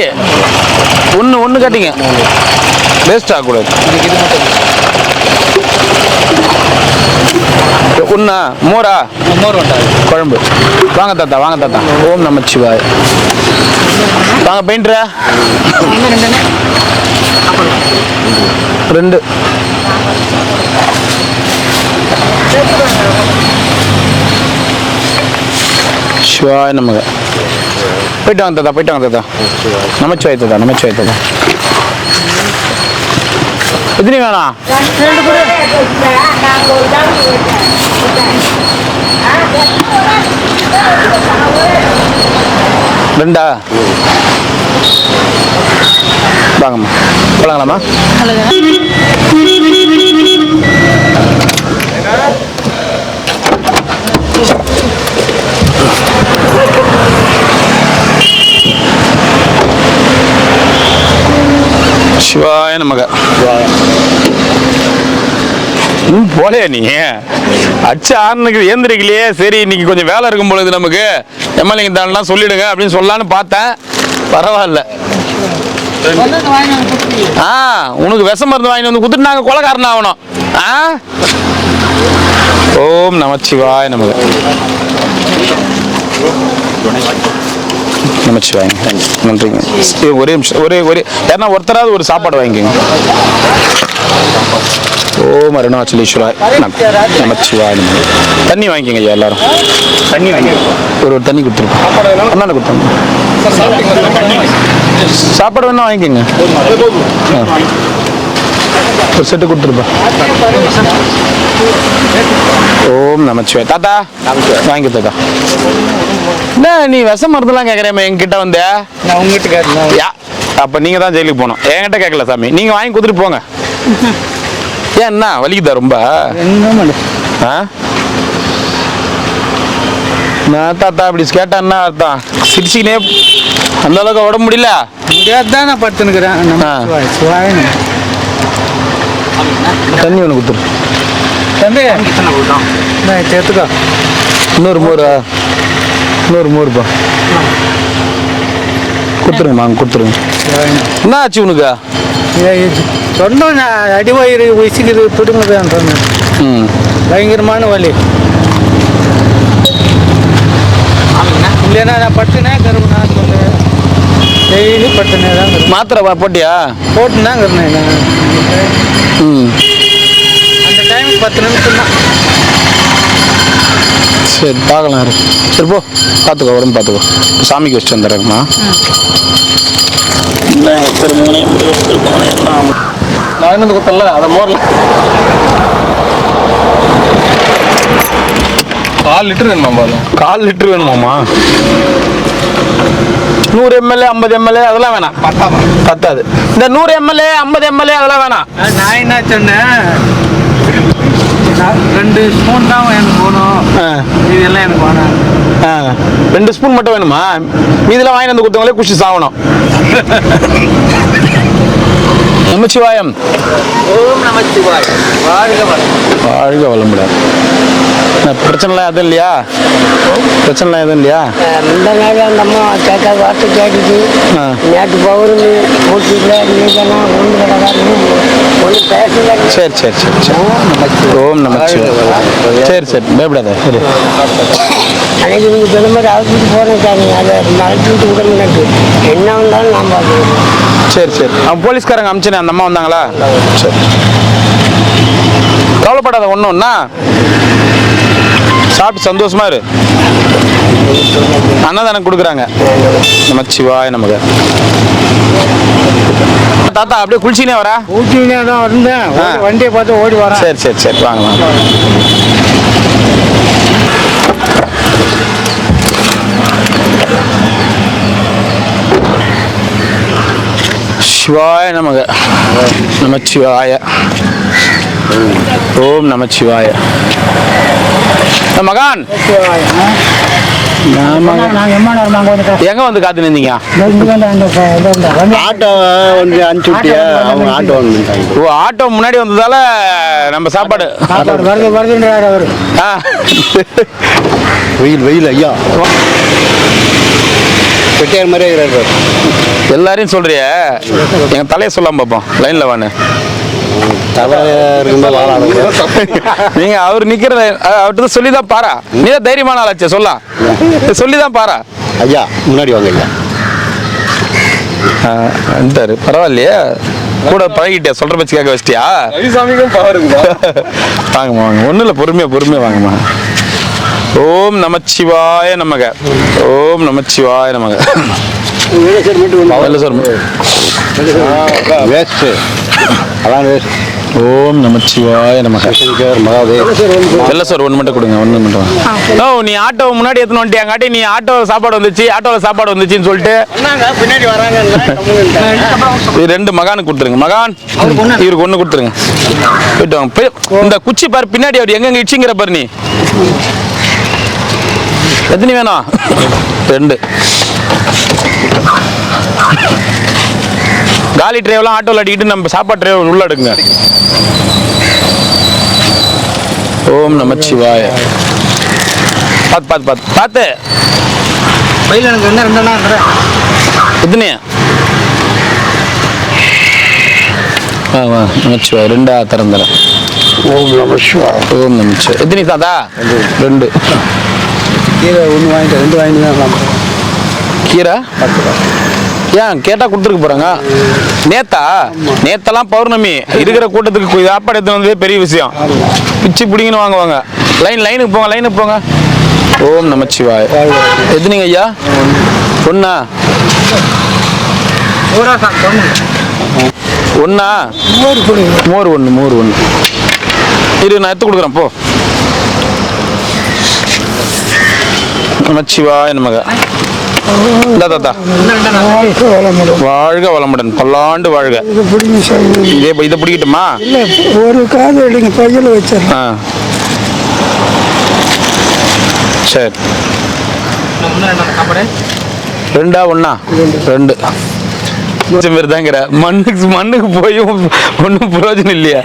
1 கேட்டீங்க. வேஸ்ட் ஆகக்கூடாது. 1 மோரா? மோர் குழம்பு. வாங்க தாத்தா வாங்க தாத்தா. ஓம் நமச்சிவாய். வாங்க பெயிண்டர. 2. சிவாய் நமக. போயிட்டு வாங்க தாத்தா போயிட்டு வாங்க தாத்தா. நமச்சிவாய் தாத்தா நமச்சிவாய் தாத்தா. எத்தனை வேணாம்? 2 வாங்கம்மா. போலாங்களாம்மா? சிவாய நமக. போலையா நீ அச்சு ஆறுனுக்கு ஏந்திரிக்கலையே. சரி இன்னைக்கு கொஞ்சம் வேலை இருக்கும் பொழுது நமக்கு எம்எல்ஏங்க தானெலாம் சொல்லிடுங்க அப்படின்னு சொல்லலான்னு பார்த்தேன். பரவாயில்ல. உனக்கு விஷ மருந்து வாங்கி வந்து கொடுத்துட்டு நாங்கள் கொலைக்காரன் ஆகணும். ஓம் நமச்சிவாய நமக. நமச்சிவாயங்க. நன்றிங்க. ஒரே நிமிஷம் ஒரே ஏன்னா ஒருத்தராவது ஒரு சாப்பாடு வாங்கிக்கோங்க. ஓம் அருணாச்சலேஸ்வராய் நமச்சிவாய நமக. தண்ணி வாங்கிக்கோங்க ஐயா எல்லாரும். தண்ணி வாங்கி ஒரு தண்ணி கொடுத்துருக்கோம். அண்ணாண்ட கொடுத்தாங்க. சாப்பாடு வேணா வாங்கிக்கோங்க. ஒரு செட்டு கொடுத்துருப்பா. ஓம் நமச்சிவாய். தாத்தா வாங்கி தாத்தா. என்ன நீ விஷ மருந்துலாம் கேட்குறேன் எங்ககிட்ட வந்து? நான் உங்ககிட்ட கேட்டேன். அப்போ நீங்கள் தான் ஜெயிலுக்கு போகணும். என்கிட்ட கேட்கல சாமி. நீங்கள் வாங்கி கொடுத்துட்டு போங்க. ஏன் என்ன வலிக்குதா ரொம்ப? நான் தாத்தா அப்படி கேட்டான்னா அர்த்தம் சிரிச்சிக்கினே அந்த அளவுக்கு உடம்பு முடியல. முடியாதுதான் நான் படுத்துனுக்குறேன். தண்ணி ஒன்று கொடுத்துரு. தம்பி சேர்த்துக்கோ. இன்னொரு மோருப்பா கொடுத்துருங்கம்மா. கொடுத்துருங்க. என்ன ஆச்சு உனக்கு? சொன்னோம் அடிவயிறு விசிக்குது துடுங்குதுன்னு சொன்னேன். பயங்கரமான வலி. இல்லைன்னா நான் பட்டுனே கருவுனா சொல்லு. டெய்லி பட்டுனே தான். மாத்திரை போட்டியா? போட்டுதான் கருணேன். அந்த டைமுக்கு 10 நிமிஷம் தான். சரி பார்க்கலாம். சரி போ பார்த்துக்கோ. உடம்பு பார்த்துக்கோ. சாமிக்கு வச்சுட்டு வந்துடுறேங்கம்மா. நான் இன்னும் கொடுத்தல அதை மோரில் 4 லிட்டர் வேணுமா? 4 லிட்டர் வேணுமாம்மா? 100 ml 50 ml அதெல்லாம் வேணாம். பத்தாது. இந்த 100 ml 50 ml அதெல்லாம் வேணாம். நான் என்ன சொன்னேன், 2 ஸ்பூன் தான் எனக்கு போகணும். இதெல்லாம் எனக்கு வேணாம். 2 ஸ்பூன் மட்டும் வேணுமா? மீதெல்லாம் வாங்கி வந்து கொடுத்தவங்களே குஷி சாகணும். நமச்சிவாயம். ஓம் நமச்சிவாய். வாழ்க வளமுடன். பிரச்சனைலாம் எதுவும் இல்லையா? பிரச்சனைலாம் எதுவும் இல்லையா? இந்த நாள் அந்த அம்மா கேட்காத வார்த்தை கேட்டுச்சு. நேற்று பௌர்ணமி மூச்சுல நீங்கெல்லாம் ஒன்று கிடக்காருன்னு ஒன்று பேசல. சரி சரி சரி சரி. ஓம் நமச்சிவாய். சரி சரி பயப்படாத. சரி அன்னைக்கு நீங்கள் சொன்ன மாதிரி அழைச்சிட்டு போகிறேன் சாமி. அதை அழைச்சிட்டு விடணும். எனக்கு என்ன வந்தாலும் நான் பார்க்குறேன். சரி சரி. அவன் போலீஸ்காரங்க அமிச்சனே அந்த அம்மா வந்தாங்களா? சரி கவலைப்படாத. ஒன்றுன்னா சாப்பிட்டு சந்தோஷமா இரு. அன்னதானம் கொடுக்குறாங்க. நமச்சிவாய நமக. தாத்தா அப்படியே குளிச்சினே வரா? ஊட்டினே தான் இருந்தேன். வண்டியை பார்த்து ஓடி வரேன். சரி சரி சரி வாங்க வாங்க. சிவாய நமக. நமச்சிவாய. ஓம் நமச்சிவாய. மகான் எங்க வந்து காத்து நின்றீங்க? ஆட்டோ வந்து அனுப்பிச்சு விட்டியா? அவங்க ஆட்டோ வந்து. ஓ ஆட்டோ முன்னாடி வந்ததால நம்ம சாப்பாடு வருதுன்றாரு அவரு. வெயில் வெயில் ஐயா பெட்டியார் மாதிரியே இருக்கிறார். எல்லாரையும் சொல்றிய எங்க தலையை சொல்லாம பார்ப்போம். லைன்ல வானு தலை இருக்கும்போது வாழாடும். நீங்க அவர் நிக்கிற அவர்கிட்ட சொல்லிதான் பாரா. நீ தான் தைரியமான ஆளாச்சே சொல்லலாம். சொல்லிதான் பாரா. ஐயா முன்னாடி வாங்க ஐயா. வந்துட்டாரு. பரவாயில்லையே கூட பழகிட்டியா? சொல்ற பச்சு கேட்க வச்சிட்டியா? வாங்கம்மா வாங்க. ஒன்றும் இல்லை பொறுமையா பொறுமையா வாங்கம்மா. ஓம் நமச்சிவாய நமக. ஓம் நமச்சிவாய நமக. வேஸ்ட் அதான் வேஸ்ட். ஓம் நமச்சிவாய நமக. இல்ல சார் ஒன்று மட்டும் கொடுங்க. ஒன்று மட்டும். ஓ நீ ஆட்டோ முன்னாடி எடுத்துன்னு வந்துட்டியாங்காட்டி நீ ஆட்டோ சாப்பாடு வந்துச்சு ஆட்டோவில் சாப்பாடு வந்துச்சுன்னு சொல்லிட்டு பின்னாடி வராங்க. 2 மகானுக்கு கொடுத்துருங்க. மகான் இவருக்கு 1 கொடுத்துருங்க. போயிட்டு வாங்க. இந்த குச்சி பாரு பின்னாடி அவர் எங்கெங்க இடிச்சிங்கிற பாரு. நீ எத்தனை வேணும்? 2. காலி ட்ரைவெல்லாம் ஆட்டோவில் அடிக்கிட்டு நம்ம சாப்பாடு ட்ரைவ் உள்ள எடுக்குங்க. ஓம் நமச்சிவாய. பார்த்து பையில எனக்கு என்ன 2 அண்ணா இருக்கிறேன். எத்தனையா? வா நமச்சிவாய. 2 திறந்துறேன். ஓம் நமச்சிவாய. ஓம் நமச்சிவாய. எத்தனை தாத்தா? 2. கீரை 1 வாங்கிட்டு 2 வாங்கிட்டு தான் கீரை 10 ஏன் கேட்டா கொடுத்துருக்க போறாங்க? நேத்தெல்லாம் பௌர்ணமி இருக்கிற கூட்டத்துக்கு சாப்பாடு எடுத்து வந்ததே பெரிய விஷயம். பிச்சு பிடிங்கன்னு வாங்குவாங்க. லைனுக்கு போங்க. ஓம் நமச்சிவாய. எத்தனைங்க ஐயா? 1 ஒண்ணா? மோர் 1 இரு, நான் எடுத்து கொடுக்குறேன் போ. நமச்சிவாய நமக. தாத்தா வாழ்க வளமுடன், பல்லாண்டு வாழ்க. இதை பிடிக்கட்டுமா? ஒரு காது எடுங்க, பையில வச்சிடறேன். சரி. 2 1 2 பேர் தாங்கிற மண்ணுக்கு போய் ஒன்றும் பிரயோஜனம் இல்லையா?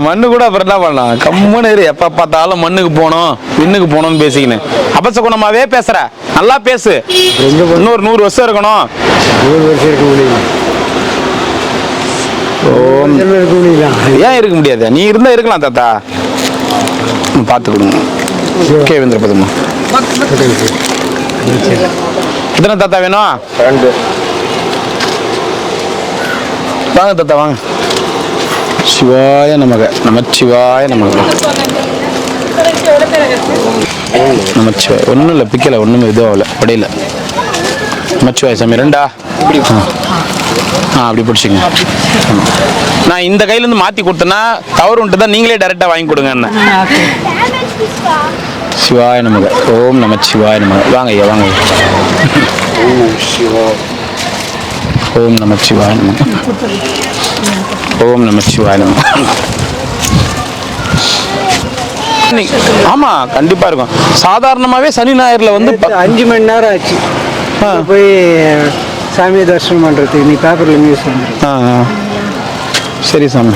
மண்ணு கூட அப்புறம் என்ன பண்ணலாம்? கம்முன்னு இரு. எப்ப பார்த்தாலும் மண்ணுக்கு போனோம் விண்ணுக்கு போனோம்னு பேசிக்கின்னு அபசகுணமாவே பேசுற. நல்லா பேசு. இன்னொரு 100 வருஷம் இருக்கணும். 100 வருஷம் இருக்க முடியும். ஏன் இருக்க முடியாது? நீ இருந்தா இருக்கலாம் தாத்தா. பார்த்து கொடுங்க. கேவேந்திர பதமா. எத்தனை தாத்தா வேணும்? 2. வாங்க தாத்தா வாங்க. சிவாய நமக. நமச்சிவாய நமக. நமச்சிவாய. ஒன்றும் இல்லை, பிக்கலை, ஒன்றும் இதுவும் ஆகலை, படையில. நமச்சிவாய சாமி. 2 அப்படி பிடிச்சிங்க. நான் இந்த கையிலேருந்து மாற்றி கொடுத்தேன்னா தவறுன்ட்டு தான் நீங்களே டைரெக்டாக வாங்கி கொடுங்க என்ன. சிவாய நமக. ஓம் நமச்சிவாய நமக. வாங்க ஐயா வாங்க. ஓம் நமச்சிவாய நமக. ஓம் நமச்சிவாய நமக. ஆமா கண்டிப்பா இருக்கும். சாதாரணமாவே சனி ஞாயிறுல வந்து 5 மணி நேரம் ஆச்சு போய் சாமியை தரிசனம் பண்றதுக்கு. நீ பேப்பர்ல நியூஸ் வந்து. சரி சாமி.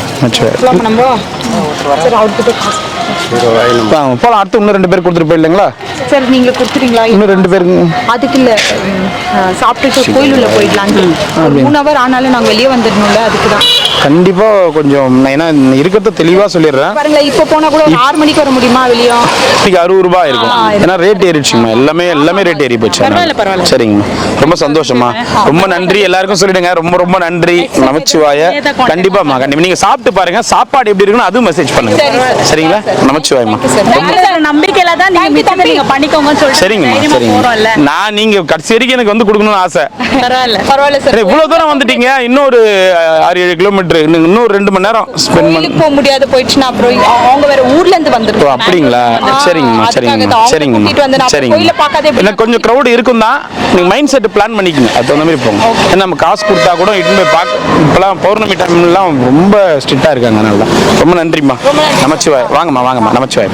போலாம். அடுத்து இன்னும் 2 பேர் கொடுத்துட்டு போயிடலாங்களா? சரி நீங்க கொடுத்துறீங்களா? இன்னும் 2 பேருக்கு அதுக்கு இல்ல, சாப்பிட்டுட்டு கோயில் உள்ள போயிடலாம். 3 hour ஆனாலும் நாங்க வெளியே வந்துடணும்ல, அதுக்கு தான். கண்டிப்பா கொஞ்சம் ஏன்னா இருக்கிறத தெளிவா சொல்லிடுறேன். பாருங்க, இப்போ போனா கூட 6 மணிக்கு வர முடியுமா வெளியே? இன்னைக்கு 60 ரூபாய் இருக்கும். ஏன்னா ரேட் ஏறிடுச்சுங்கம்மா. எல்லாமே ரேட் ஏறி போச்சு. பரவாயில்ல. சரிங்கம்மா, ரொம்ப சந்தோஷமா. ரொம்ப நன்றி. எல்லாருக்கும் சொல்லிடுங்க. ரொம்ப நன்றி. நமச்சிவாய. கண்டிப்பாமா கண்டிப்பா நீங்க சாப்பிட்டு பாருங்க. சாப்பாடு எப்படி இருக்குன்னு அதுவும் மெசேஜ் பண்ணுங்க. சரிங்களா? நமச்சிவாயம்மா. நம்பிக்கையில தான் நீங்க பண்ணிக்கோங்கன்னு சொல்லிட்டு. சரிங்கம்மா. நான் நீங்க கடைசி வரைக்கும் எனக்கு வந்து கொடுக்கணும்னு ஆசை. பரவாயில்ல சார். இவ்வளவு தூரம் வந்துட்டீங்க. இன்னொரு 6-7 கிலோமீட்டர், இன்னும் 2 மணி நேரம் ஸ்பெண்ட் பண்ணி போக முடியாது. போயிடுச்சுன்னா அப்புறம் அவங்க வேற ஊர்ல இருந்து வந்துருக்காங்க. அப்படிங்களா? சரிங்கம்மா. எனக்கு கொஞ்சம் க்ரௌட் இருக்கும் தான். நீங்க மைண்ட் செட் பிளான் பண்ணிக்கங்க. அது தகுந்த மாதிரி போங்க. ஏன்னா நம்ம காசு கொடுத்தா கூட இட்டு போய் பார்க்க. இப்பெல்லாம் பௌர்ணமி டைம்லாம் ரொம்ப ஸ்ட்ரிக்டா இருக்காங்க. அதனால ரொம்ப நன்றிம்மா. நமச்சிவாய். வாங்கம்மா. நமச்சிவாய்.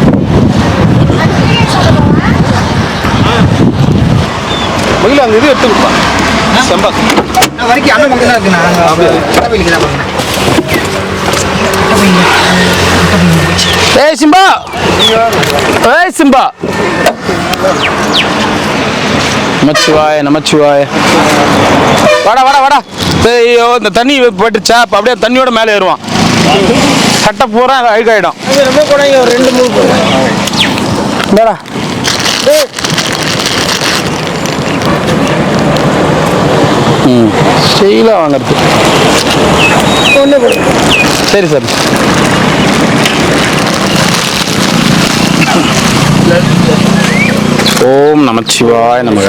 மகிழ அந்த இது எடுத்துக்கலாம். செம்பா வரைக்கும் அண்ணன் மட்டும் தான் இருக்குண்ணா. ஏய் சிம்பா. நமச்சிவாய. வாடா. ஐயோ, இந்த தண்ணி போட்டுச்சா? அப்ப அப்படியே தண்ணியோட மேலே ஏறுவான். சட்டை பூரா அழுக்காயிடும். ரொம்ப கூட 2-3 இந்தாடா. ஸ்டெயிலாக வாங்கிறது. சரி சார். ஓம் நமச்சிவாய நமக.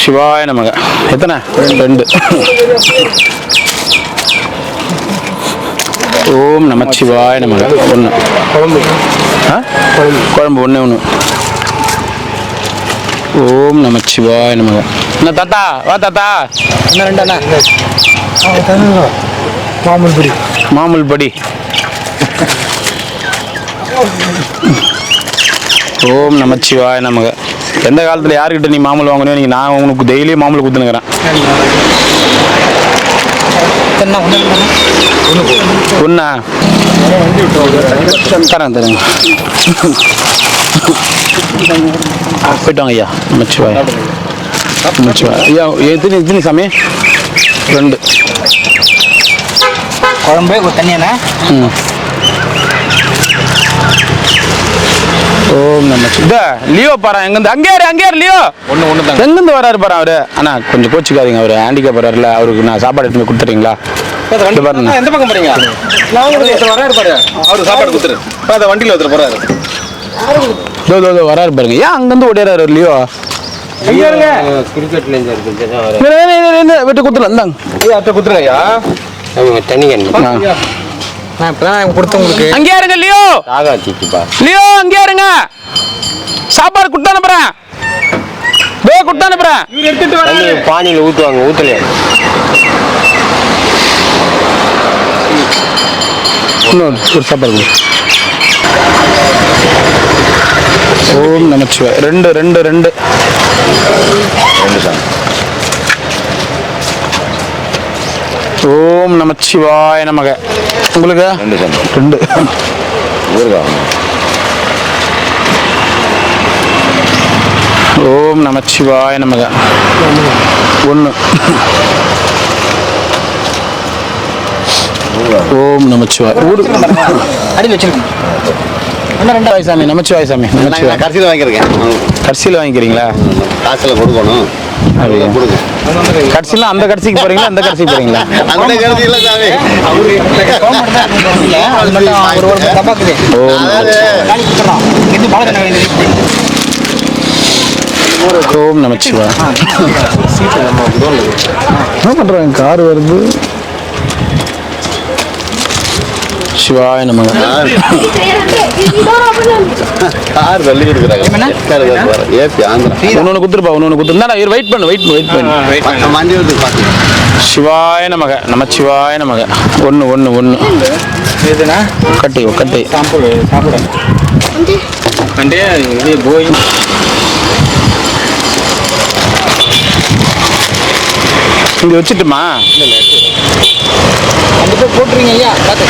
சிவாய நமக. எத்தனை? 2. ஓம் நமச்சிவாய நமக. 1 குழம்பு 1. ஓம் நமச்சிவாய நமக. என்ன தாத்தா? வா தாத்தா. இன்னும் 2 அண்ணா. மாமூல் படி. ஓம் நமச்சிவாய நமக. எந்த காலத்தில் யாருக்கிட்ட நீ மாமூல் வாங்கணும் நீங்கள் நான் உனக்கு டெய்லியும் மாமூல் குத்துனுங்கிறேன். ஒன்றா தரேன் தரேங்க. போயிட்டு வாங்க ஐயா. நமச்சிவாய் நமச்சிவாய். ஐயா எத்தனை எத்தனை சாமி? 2 குழம்பு தண்ணியாண்ணா. ஓம் நமச்சிவாய். லியோ பாரு எங்கேருந்து அங்கே லியோ ஒன்று தான் எங்கேருந்து வராரு பாரு அவரு. அண்ணா கொஞ்சம் கோச்சிக்காதீங்க, அவர் ஹேண்டிகேப் வராருல, அவருக்கு நான் சாப்பாடு எடுத்து கொடுத்துறீங்களா? பாருங்க எந்த பக்கம் போறீங்க? வராரு பாரு, அவரு சாப்பாடு கொடுத்துரு. அந்த வண்டியில் ஒருத்தர் போறாரு. வராரு பாருங்க. ஏன் அங்கேருந்து ஓடிறாரு லியோ? கிரிக்கெட்ல விட்டு குத்துலாம் இந்தாங்க. ஐயா அத்தை கொடுத்துருங்க ஐயா. தண்ணி கண்ணு நான் இப்பதான் கொடுத்தேன் உங்களுக்கு. அங்கே இருங்க லியோ. லியோ அங்கே இருங்க. சாப்பாடு கொடுத்து அனுப்புறேன். கொடுத்து அனுப்புறேன். எடுத்துட்டு வர பானியில் ஊற்றுவாங்க, ஊற்றலையா? ஒரு சாப்பாடு கொடு. ஓம் நமச்சிவாய். 2 ஓம் நமச்சிவாய நமக. உங்களுக்கு 2 ஓம் நமச்சிவாய நமக. 1 ஓம் நமச்சிவாய். அடியில் வச்சிருக்கேன். நமச்சிவாய் சாமி. நமச்சிவாய் சாமி. நமச்சிவாய். கடைசியில் வாங்கியிருக்கேன். கடைசியில் வாங்கிக்கிறீங்களா? காசில் கொடுக்கணும். கொடுங்க. கடைசியில் அந்த கடைசிக்கு போறீங்களா அந்த கடைசிக்கு போறீங்களா? அந்த கடைசி இல்லை சாமி. ஓம் நமச்சிவாய். என்ன பண்றாங்க? கார் வருது. சிவாய நமக. கார் தள்ளி கொடுக்குறாங்க. ஏசி ஆந்திரா. ஒன்று குத்துருப்பா, ஒன்று குத்துருந்தா இவர் வெயிட் பண்ணு. வண்டி வந்து பார்த்து. சிவாய நமக. நமச்சிவாய நமக. 1 எதுனா கட்டை சாப்பிட கண்டே இது போய் இங்கே வச்சுட்டுமா? அந்த போய் போட்டுருங்க ஐயா. பார்த்து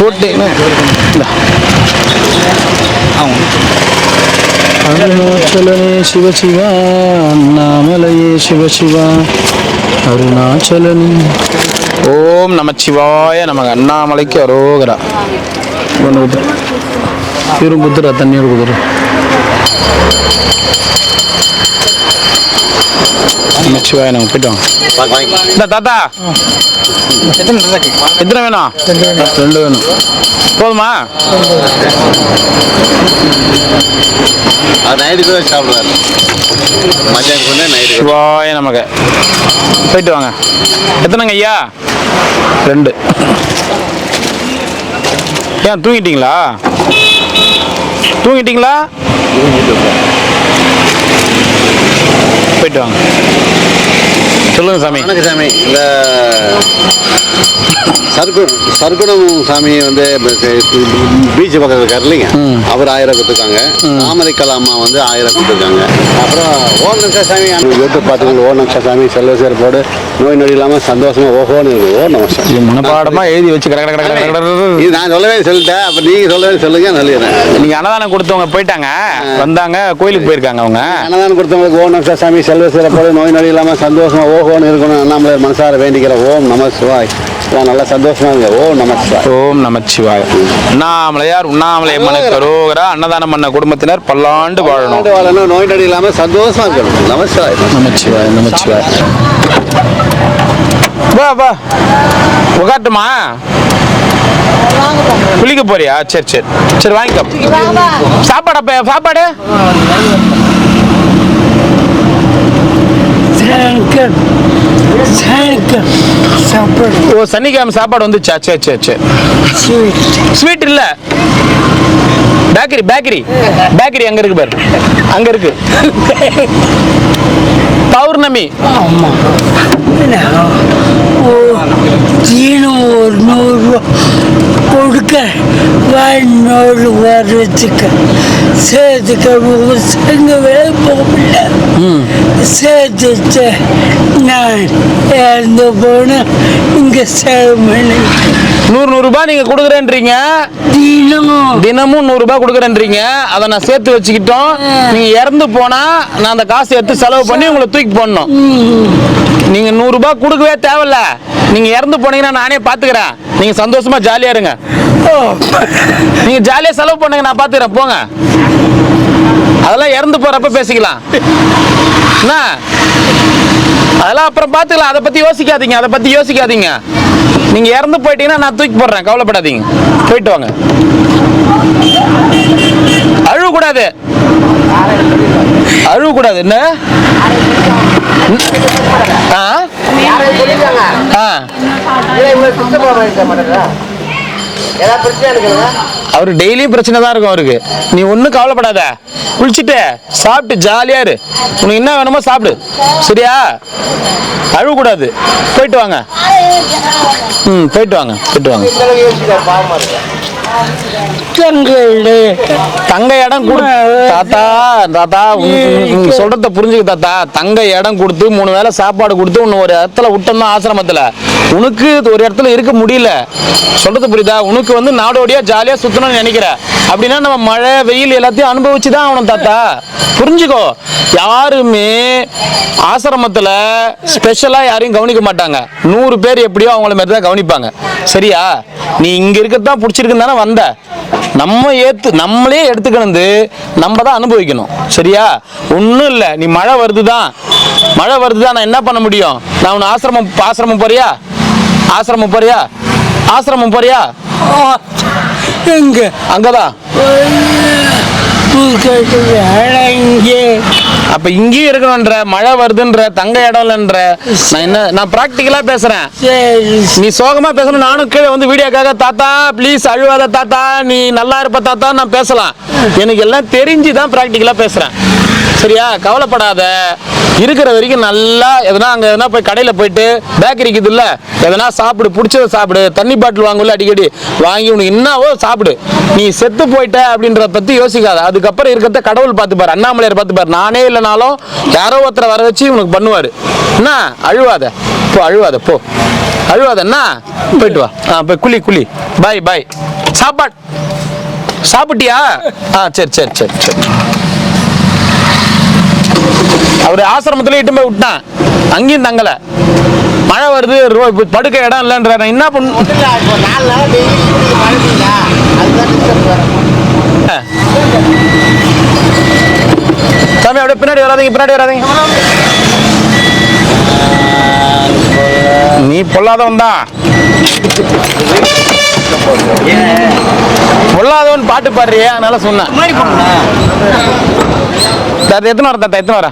போட்டு அருணாச்சலனே சிவசிவா அண்ணாமலையே சிவசிவா அருணாச்சலனே. ஓம் நமச்சிவாய நமக. அண்ணாமலைக்கு அரோகரா. ஒன்று குத்துரு. இவரும் குத்துரா. தண்ணீர் குத்துரு. நமச்சிவாய நம்ம போயிட்டோம். இந்த தாத்தா எத்தனை வேணும்? 2 வேணும். போதுமா? நைட்டுக்கு தான் சாப்பிடுவாரு. மத்தியானம் கொண்டு நைட்டு. சிவாய நமக. போயிட்டு வாங்க. எத்தனைங்க ஐயா? 2. ஏன் தூங்கிட்டீங்களா? போயிட்டு வாங்க. சொல்லுங்க சாமி. வணக்கம் சாமி. இந்த சர்க்குணம் சாமி வந்து பீச் பக்கத்தில் இருக்காரு இல்லைங்க, அவர் 1000 கொடுத்துருக்காங்க. தாமரைக்கல் அம்மா வந்து 1000 கொடுத்துருக்காங்க. அப்புறம் ஓம் நம சாமி யூடியூப் பார்த்துக்கோங்க. ஓம் நம சாமி செல்வசேர் போடு. நோய் நொடி இல்லாமல் சந்தோஷமா ஓஹோன்னு இருக்குது. ஓம் நம சாமி. மனப்பாடமா எழுதி வச்சு இது நான் சொல்லவே சொல்லிட்டேன். அப்போ நீங்கள் சொல்லவே சொல்லுங்க. சொல்லிடுறேன். நீங்க அன்னதானம் கொடுத்தவங்க போயிட்டாங்க, வந்தாங்க, கோயிலுக்கு போயிருக்காங்க. அவங்க அன்னதானம் கொடுத்தவங்களுக்கு ஓம் நம சாமி செல்வசேர் போடு. நோய் நொடி இல்லாமல் சந்தோஷமா ஓஹோன்னு இருக்கணும். அண்ணாமலையார் மனசார வேண்டிக்கிற. ஓம் நம சிவாய். நல்லா சந்தோஷமா இருக்கு. ஓம் நம சிவாய். ஓம் நமச்சிவாய். அண்ணாமலையார் உண்ணாமலை அம்மனுக்கு அரோகரா. அன்னதானம் பண்ண குடும்பத்தினர் பல்லாண்டு வாழணும். நோய் நொடி இல்லாம சந்தோஷமா இருக்கணும். நமச்சிவாய். நமச்சிவாய். நமச்சிவாய். வா உக்காட்டுமா? குளிக்க போறியா? சரி வாங்கிக்கோ. சாப்பாடு சாப்பாடு ஓ சனிக்கிழமை சாப்பாடு வந்துச்சா? சரி சரி சரி. ஸ்வீட் ஸ்வீட் இல்ல, பேக்கரி பேக்கரி பேக்கரி அங்க இருக்கு பாரு, அங்க இருக்கு. பௌர்ணமி. ஆமாம் தினம் ஒரு 100 ரூபா கொடுக்க வாய்நூறு வர்றதுக்கு சேர்த்துக்க சங்க வேலை போக முடியல. சேர்த்துட்டு நான் இறந்து போனேன். இங்கே செலவு 100 ரூபாய் நீங்க கொடுக்குறேன்றீங்க, தினமும் 100 ரூபாய் கொடுக்குறேன்றீங்க. அதை நான் சேர்த்து வச்சுக்கிட்டோம். நீங்க இறந்து போனா நான் அந்த காசை எடுத்து செலவு பண்ணி உங்களை தூக்கி போடணும். நீங்க 100 ரூபாய் கொடுக்கவே தேவையில்ல. நீங்க இறந்து போனீங்கன்னா நானே பாத்துக்கிறேன். நீங்க சந்தோஷமா ஜாலியா இருங்க. நீங்க ஜாலியா செலவு பண்ணுங்க, நான் பாத்துக்கிறேன். போங்க, அதெல்லாம் இறந்து போறப்ப பேசிக்கலாம். என்ன அதெல்லாம் அப்புறம் பாத்துக்கலாம். அதை பத்தி யோசிக்காதீங்க, அதை பத்தி யோசிக்காதீங்க. நீங்க இறந்து போயிட்டீங்கன்னா நான் தூக்கி போடுறேன், கவலைப்படாதீங்க. போயிட்டு வாங்க. அழுவக்கூடாது, அழுவக்கூடாது. என்ன அவரு டெய்லியும் பிரச்சனை தான் இருக்கும் அவருக்கு. நீ ஒன்றும் கவலைப்படாத, குளிச்சுட்டு சாப்பிட்டு ஜாலியா இரு. உனக்கு என்ன வேணுமோ சாப்பிடு, சரியா? அழுவக்கூடாது. போயிட்டு வாங்க. போயிட்டு வாங்க, போயிட்டு வாங்க. தங்க இடம் கொடு தாத்தா. தாத்தா சொல்றத புரிஞ்சுக்க தாத்தா. தங்க இடம் கொடுத்து 3 வேளை சாப்பாடு கொடுத்து உன்னை ஒரு இடத்துல விட்டோம்னா ஆசிரமத்துல உனக்கு ஒரு இடத்துல இருக்க முடியல. சொல்றது புரியுதா? உனக்கு வந்து நாடோடியா ஜாலியா சுத்தணும்னு நினைக்கிற. அப்படின்னா நம்ம மழை வெயில் எல்லாத்தையும் அனுபவிச்சுதான் ஆகணும் தாத்தா. புரிஞ்சுக்கோ. யாருமே ஆசிரமத்துல ஸ்பெஷலா யாரையும் கவனிக்க மாட்டாங்க. 100 பேர் எப்படியோ அவங்கள மாதிரி தான் கவனிப்பாங்க, சரியா? நீ இங்க இருக்கத்தான் பிடிச்சிருக்குன்னு தானே வந்த. நம்மளே எடுத்துக்கிட்டு நம்ம தான் அனுபவிக்கணும், சரியா? ஒன்றும் இல்லை. நீ மழை வருதுதான், மழை வருதுதான், நான் என்ன பண்ண முடியும்? நான் உன்னை ஆசிரமம் போறியா? ஆசிரமம் போறியா? ஆசிரமம் போறியா? எங்க அங்கதான். அப்ப இங்கேயும் இருக்கணும்ன்ற, மழை வருதுன்ற, தங்க இடம் இல்லைன்ற. நான் பிராக்டிக்கலா பேசுறேன். நீ சோகமா பேசணும். நானும் கீழே வந்து வீடியோக்காக தாத்தா ப்ளீஸ் அழுவாத தாத்தா, நீ நல்லா இருப்ப தாத்தா நான் பேசலாம். எனக்கு எல்லாம் தெரிஞ்சுதான் பிராக்டிக்கலா பேசுறேன், சரியா? கவலைப்படாத. இருக்கிற வரைக்கும் நல்லா எதனா அங்க எதனா போய் கடையில போயிட்டு பேக்கரிக்கு இல்ல எதனா சாப்பிடு, பிடிச்சத சாப்பிடு. தண்ணி பாட்டில் வாங்கல அடிக்கடி வாங்கி உனக்கு என்னவோ சாப்பிடு. நீ செத்து போயிட்ட அப்படின்றத பத்தி யோசிக்காத. அதுக்கப்புறம் இருக்கிறத கடவுள் பார்த்துப்பாரு, அண்ணாமலையார் பார்த்துப்பாரு. நானே இல்லைனாலும் யாரோ ஒருத்தரை வர வச்சு உனக்கு பண்ணுவாரு. என்ன அழுவாத, போ அழுவாத, போ அழுவாத. என்ன போயிட்டு வா. போய் குளி. பாய் பாய். சாப்பாடு சாப்பிட்டியா? சரி சரி சரி சரி. அவரு ஆசிரமத்துல இட்டு போய் விட்டான், அங்கேயும் தங்கல. மழை வருது, படுக்க இடம் இல்லைன்ற. என்ன பண்ண சாமி? அப்படியே பின்னாடி வராதீங்க, பின்னாடி வராதீங்க. நீ பொல்லாதவன் தான். பொல்லாதவன் பாட்டு பாடுறியே, அதனால சொன்னேன். எத்தனை வர தாத்தா? எத்தனை வர?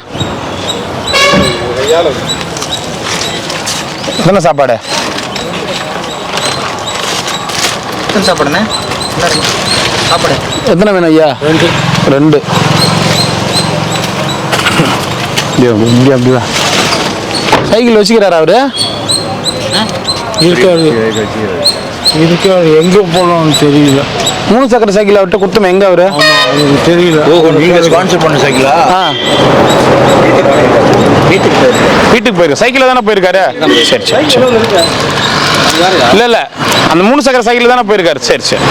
என்ன சாப்பாடு? சாப்பாடுண்ணே சாப்பாடு எத்தனை வேணும் ஐயா? 2. அப்படிதான் சைக்கிள் வச்சுக்கிறாரா அவரு? இருக்காது. எங்க போனோம்னு தெரியல. 3 சக்கர சைக்கிளை விட்டு குத்தம் எங்க அவரு? தெரியல. நீங்க ஸ்பான்சர் பண்ண சைக்கிளா? வீட்டுக்கு போயிருக்கு. சைக்கிள் தானே போயிருக்காரு? சரி சரி. இல்ல அந்த 3 சக்கர சைக்கிள் தானே போயிருக்காரு. சரி சரி.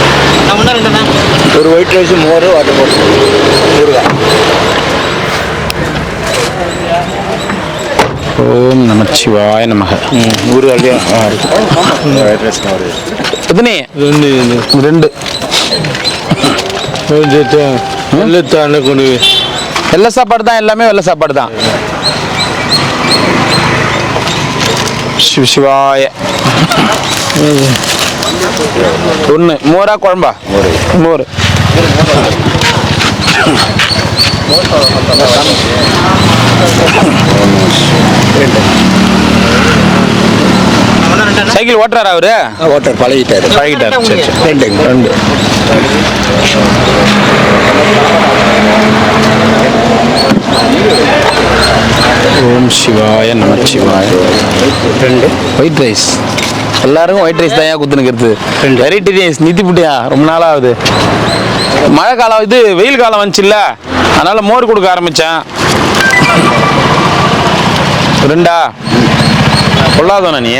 ஒரு ஒயிட் ரைஸ், மோர், வாட்டர் பாட்டில். ஓம் நமச்சிவாய நமக. எத்தனை? 2. வெள்ளத்தான கொண்டு வெள்ளை சாப்பாடு தான், எல்லாமே வெள்ளை சாப்பாடு தான். சிவாய. 1 மோரா குழம்பா? மோர். சைக்கிள் ஓட்டுறாரா அவரு? ஓட்டர் பழகிட்டாரு. சரி சரி. ரெண்டு. ஓம் சிவாய நமச்சிவாய. 2 ஒயிட் ரைஸ். எல்லாருக்கும் ஒயிட் ரைஸ் தான் ஏன் குத்துனுக்கிறது? வெரைட்டி ரைஸ் நித்தி புட்டியா ரொம்ப நாளாக ஆகுது. மழை காலம் இது வெயில் காலம் வந்துச்சுல்ல, அதனால மோர் கொடுக்க ஆரம்பித்தேன். 2 கொள்ளாதோண்ணா நீ?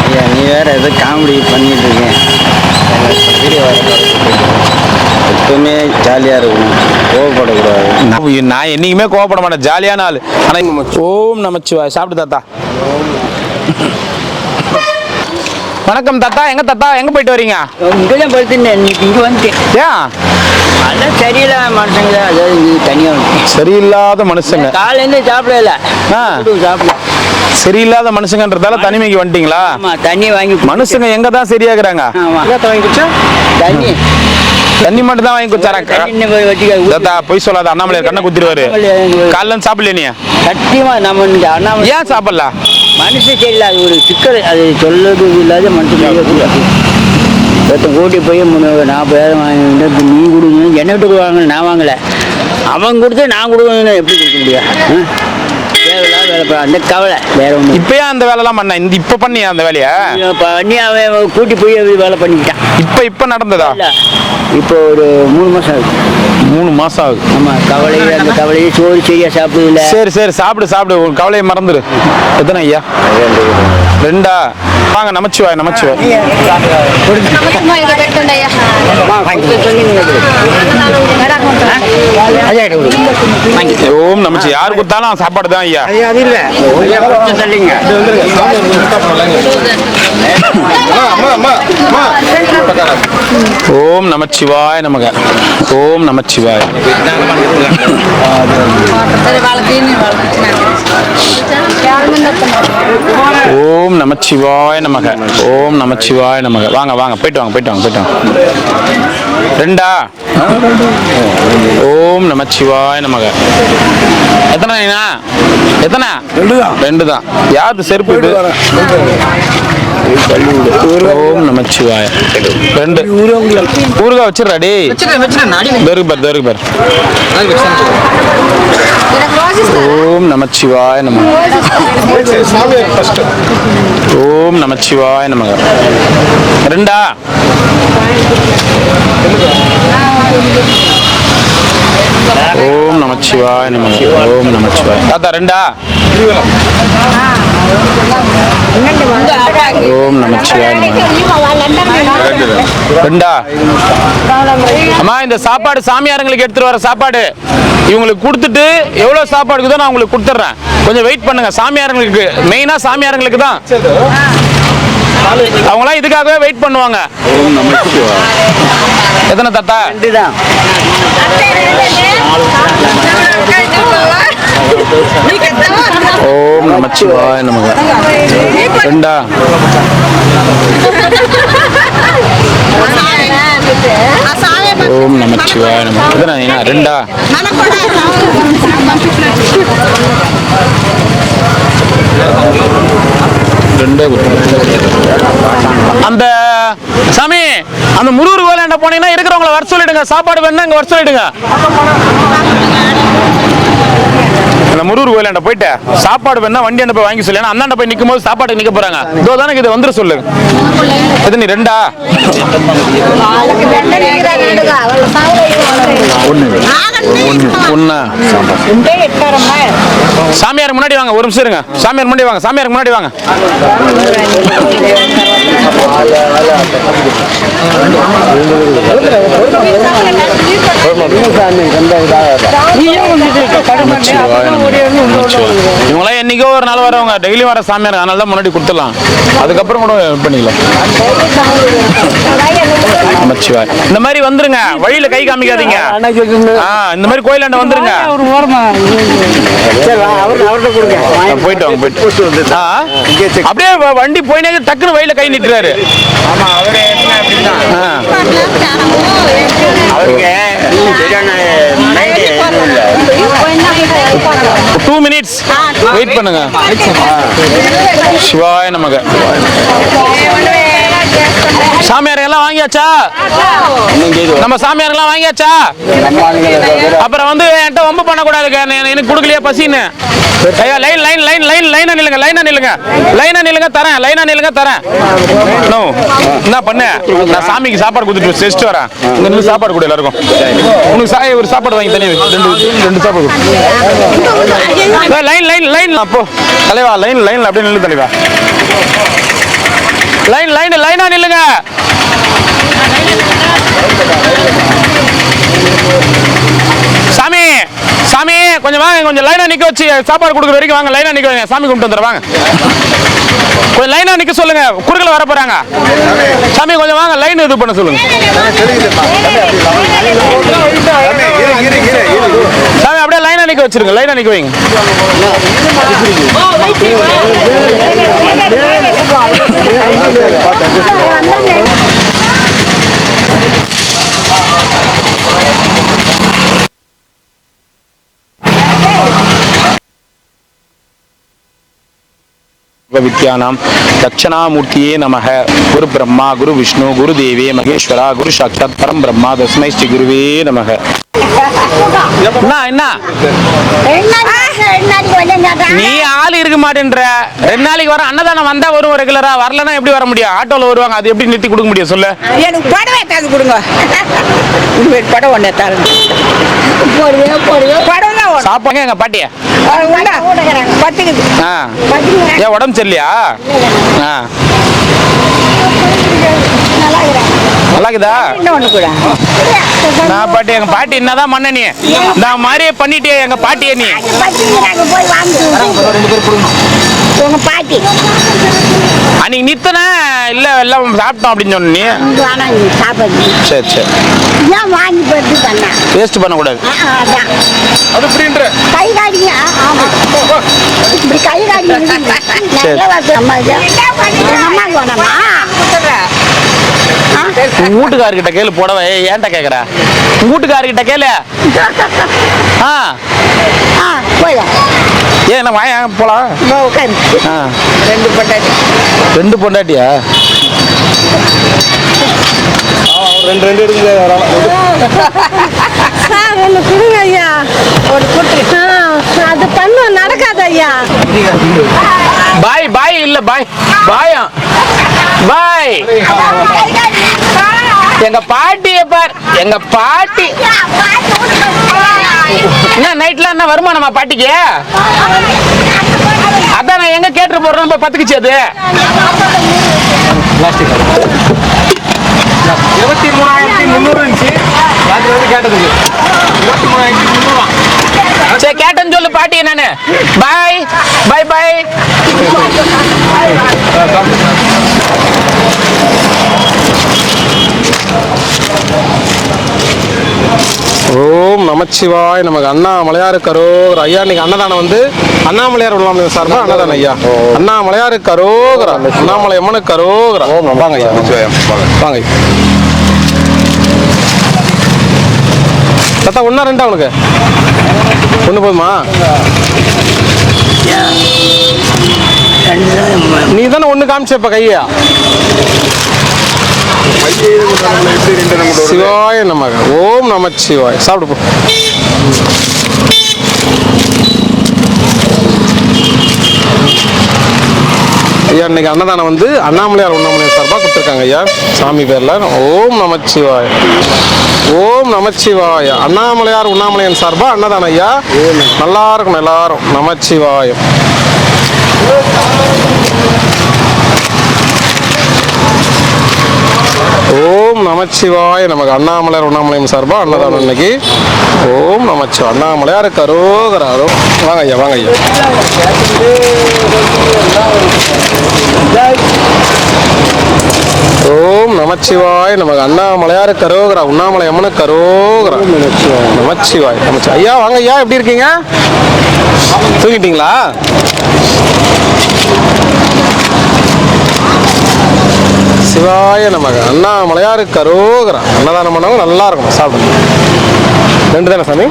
ஐயா நீ வேற ஏதோ காமெடி பண்ணிட்டு இருக்கேன். எப்பவுமே ஜாலியாக இருக்கணும், கோவப்படக்கூடாது. நான் என்னைக்குமே கோவப்பட மாட்டேன், ஜாலியான ஆள். ஆனால் ஓம் நமச்சிவாய். சாப்பிட்டு தாத்தா. வணக்கம் தாத்தா. எங்க தாத்தா எங்க போயிட்டு வரீங்க? இங்கதான் படுத்துட்டேன், இங்க வந்துட்டேன். ஏன்? அதான் சரியில்லாத மனுஷங்க, அதாவது இங்க தனியா வந்துட்டேன். சரியில்லாத மனுஷங்க. காலையில சாப்பிடல, சாப்பிடல. சரியில்லாத மனுஷங்கன்றதால தனிமைக்கு வந்துட்டீங்களா? ஆமா, தண்ணி வாங்கி மனுஷங்க எங்க தான் சரியாகிறாங்க? தண்ணி தண்ணி மட்டும் தான் வாங்கி குடிச்சாரா? தாத்தா பொய் சொல்லாத, அண்ணாமலையார் கண்ணை குத்திடுவாரு. காலைல சாப்பிடல நீ? சத்தியமா நம்ம அண்ணாமலை ஏன் சாப்பிடல? மனுஷன் சரியில்லை, அது ஒரு சிக்கல், அது சொல்லது இல்லாத மனுஷன். கூட்டி போய் 40,000 வாங்கிட்டு நீ கொடுக்கணும், என்ன விட்டு வாங்க, நான் வாங்கலை, அவன் கொடுத்து நான் கொடுக்கணும், எப்படி கொடுக்க முடியும்? தேவையில்லாத வேலை, அந்த கவலை வேற ஒன்று. இப்பயே அந்த வேலைலாம் பண்ண இப்ப பண்ணியா அந்த வேலையை? பண்ணி அவன் கூட்டி போய் வேலை பண்ணிக்கிட்டான். இப்ப நடந்ததா? இல்லை, இப்போ ஒரு 3 மாசம் ஆகுது. 3 மாசம் ஆகுது. ஆமா, கவலையே அந்த கவலையே, சோறு சரியா சாப்பிடல. சரி சாப்பிடு உன் கவலையை மறந்துரு. எத்தனை ஐயா? 2. வாங்க நமச்சிவாய். ஓம் நமச்சி. யாரு கொடுத்தாலும் சாப்பாடு தான் ஐயா. ஓம் நமச்சிவாய் நமக. ஓம் நமச்சிவாய். ஓம் நமச்சிவாய் நமக. ஓம் நமச்சிவாய் நமக. வாங்க போயிட்டு வாங்க. 2. ஓம் நமச்சிவாய் நமக. எத்தனை? 2 தான். யாரு செருப்பு? ஓம் நமச்சிவாய். 2 ஊறுகாய் வச்சிடறாடி. தருபர். ஓம் நமச்சிவாய் நமக. ஓம் நமச்சிவாய் நமக. 2. ஓம் நமச்சிவாய் நமக. ஓம் நமச்சிவாய். தாத்தா 2. ஓம் நமச்சிவாய் நமக. 2. அம்மா இந்த சாப்பாடு சாமியாரங்களுக்கு எடுத்துட்டு வர சாப்பாடு இவங்களுக்கு கொடுத்துட்டு எவ்வளவு சாப்பாடு இருக்குதோ நான் உங்களுக்கு கொடுத்துட்றேன். கொஞ்சம் வெயிட் பண்ணுங்க. சாமியாரங்களுக்கு மெயினா சாமியாரங்களுக்கு தான், அவங்களாம் இதுக்காகவே வெயிட் பண்ணுவாங்க. எத்தனை தாத்தா? 2 தான். ஓம் நமச்சிவாய் நமக. 2. ஓம் நமச்சிவாய் நமக. எத்தனை? 2. அந்த சாமி அந்த முருகர் கோயிலாண்ட போனீங்கன்னா இருக்கிறவங்கள வர சொல்லிடுங்க. சாப்பாடு வேணும்னா இங்க வர சொல்லிடுங்க. அந்த முருகர் கோயிலாண்ட போயிட்டு சாப்பாடு வேணா வண்டி அனுப்ப வாங்கி சொல்லி, அந்தாண்ட போய் நிற்கும் போது சாப்பாட்டுக்கு நிற்க போறாங்க. இதோ தானே இது வந்துட சொல்லு. எது நீ 2? 1. சாமியார் முன்னாடி வாங்க, ஒரு நிமிஷம் இருங்க. சாமியார் முன்னாடி வாங்க. இவங்களாம் என்னைக்கோ ஒரு நாள் வரவங்க, டெய்லி வர சாமியார், அதனால தான் முன்னாடி கொடுத்துடலாம். அதுக்கப்புறம் கூட பண்ணிக்கலாம். நமச்சிவாய். இந்த மாதிரி வந்துருங்க, வழியில கை காமிக்காதீங்க. இந்த மாதிரி கோயிலாண்ட வந்துருங்க. போயிட்டு அப்படியே வண்டி போயினே டக்குன்னு வழியில கை நிட்டுறாரு. 2 minutes. வெயிட் பண்ணுங்க. சிவாய நமக. சாமியார் எல்லாம் வாங்கியாச்சா? நம்ம சாமியார் எல்லாம் வாங்கியாச்சா? அப்புறம் வந்து என்கிட்ட வம்பு பண்ணக்கூடாதுங்க. எனக்கு கொடுக்கலையா பசின்னு. ஐயா லைன் லைன் லைன் லைன் லைனா நில்லுங்க, லைனா நில்லுங்க, லைனா நில்லுங்க, தரேன், லைனா நில்லுங்க, தரேன். நோ என்ன பண்ணு, நான் சாமிக்கு சாப்பாடு கொடுத்துட்டு செஸ்ட் வரேன். இங்க நின்று சாப்பாடு கொடு எல்லாருக்கும். உனக்கு ஒரு சாப்பாடு வாங்கி தனி ரெண்டு சாப்பாடு. லைன் லைன் லைன் அப்போ தலைவா, லைன் லைன்ல அப்படியே நில்லு தலைவா. லைன் லைன் லைனா நில்லுங்க. சாமி சாமி கொஞ்சம் வாங்க, கொஞ்சம் லைனா நிக்க வச்சு சாப்பாடு கொடுக்குற வரைக்கும் வாங்க. லைனா நிக்க வைங்க, சாமி கும்பிட்டு வந்துடுறேன் வாங்க. கொஞ்சம் லைனா நிக்க சொல்லுங்க, குறுக்கல வர போறாங்க. சாமி கொஞ்சம் வாங்க, லைன் இது பண்ண சொல்லுங்க. சாமி அப்படியே லைனா நிக்க வச்சிருங்க, லைனா நிக்க வைங்க. வித்யானாம் தட்சணாமூர்த்தியே நமக. குரு பிரம்மா குரு விஷ்ணு குரு தேவே மகேஸ்வரா குரு சாட்சாத் பரம் பிரம்மா தஸ்மை ஸ்ரீ குருவே நமக. என்ன நீ ஆள் இருக்க மாட்டேன்ற? 2 நாளைக்கு வர அன்னதானம் வந்தா வரும் ரெகுலரா, வரலன்னா எப்படி வர முடியும்? ஆட்டோல வருவாங்க, அது எப்படி நிறுத்தி கொடுக்க முடியும் சொல்லு? எனக்கு படம் ஏத்தாது கொடுங்க. படம் ஒண்ணு ஏத்தாது. படம் தான் சாப்பாங்க எங்க பாட்டிய. பத்துக்குது. ஏன் உடம்பு சரியில்லையா? நல்லாக்குதா? நான் பாட்டி, எங்க பாட்டி என்னதான் பண்ண நீ? நான் மாதிரியே பண்ணிட்டே எங்க பாட்டிய நீ. உங்க பாட்டி அன்னைக்கு நித்தன இல்ல எல்லாம் சாப்பிட்டோம் அப்படின்னு சொன்னீ. சரி சரி, ஏன் வாங்கி போட்டு பண்ணா வேஸ்ட் பண்ணக்கூடாது. அது இப்படின்ற கை காடிங்க. ஆமா, இப்படி கை காடி அம்மாவுக்கு வேணாமா? உங்க வீட்டுக்காரர்கிட்ட கேளு போடவே. ஏன்ட்ட கேக்குற? உங்க வீட்டுக்காரர்கிட்ட கேளு. போய் ஏன் என்ன வாய போலாம். ரெண்டு பொண்டாட்டி. 2 பொண்டாட்டியா? ரெண்டு எடுங்க. சார் ஒன்று கொடுங்க ஐயா. அது பண்ண நடக்காது ஐயா. பாய் பாய் இல்ல பாய் பாயா பாய். எங்க பாட்டிய பார், எங்க பாட்டி என்ன நைட்ல என்ன வருமானமா பாட்டிக்கு? அதான் நான் எங்க கேட்டு போடுறோம். பத்துக்குச்சு அது 23,300 இருந்துச்சு. ராத்திரி வந்து கேட்டதுக்கு 23,300. சரி கேட்டேன்னு சொல்லு பாட்டி. நானு பாய் பாய் பாய். ஓம் நமச்சிவாய் நமக்கு. அண்ணாமலையாரு கரோகரா. ஐயா இன்னைக்கு அன்னதானம் வந்து அண்ணாமலையார் உள்ளாம சார்பா அன்னதானம் ஐயா. அண்ணாமலையாரு கரோகரா, அண்ணாமலை அம்மனுக்கு கரோகரா. வாங்க ஐயா, வாங்க. தாத்தா 1 2 உனக்கு 1 போதுமா? நீ தானே 1 காமிச்சப்ப கையா. சிவாய நமக. ஓம் நமச்சிவாய். சாப்பிடு போ. ஐயா இன்னைக்கு அன்னதானம் வந்து அண்ணாமலையார் உண்ணாமலையார் சார்பாக கொடுத்துருக்காங்க ஐயா, சாமி பேர்ல. ஓம் நமச்சிவாய். ஓம் நமச்சிவாய. அண்ணாமலையார் உண்ணாமலையார் சார்பா அன்னதானம் ஐயா. நல்லா இருக்கும் எல்லாரும். நமச்சிவாயம். ஓம் நமச்சிவாய நமக்கு. அண்ணாமலையார் உண்ணாமலையம் சார்பா அன்னதானம் இன்னைக்கு. ஓம் நமச்சிவாய். அண்ணாமலையார் கரோகரா. வாங்க ஐயா, வாங்க ஐயா. ஓம் நமச்சிவாய் நமக்கு. அண்ணாமலையார் கரோகரா, உண்ணாமலை அம்மனு கரோகரா. நமச்சிவாய் நமச்சிவாய். ஐயா வாங்க ஐயா, எப்படி இருக்கீங்க? தூங்கிட்டீங்களா? சிவாய நமக. அண்ணாமலையாரு கரோகரா. அன்னதானம் பண்ணவங்க நல்லா இருக்கும். சாப்பிடுங்க. 2 தானே சாமி?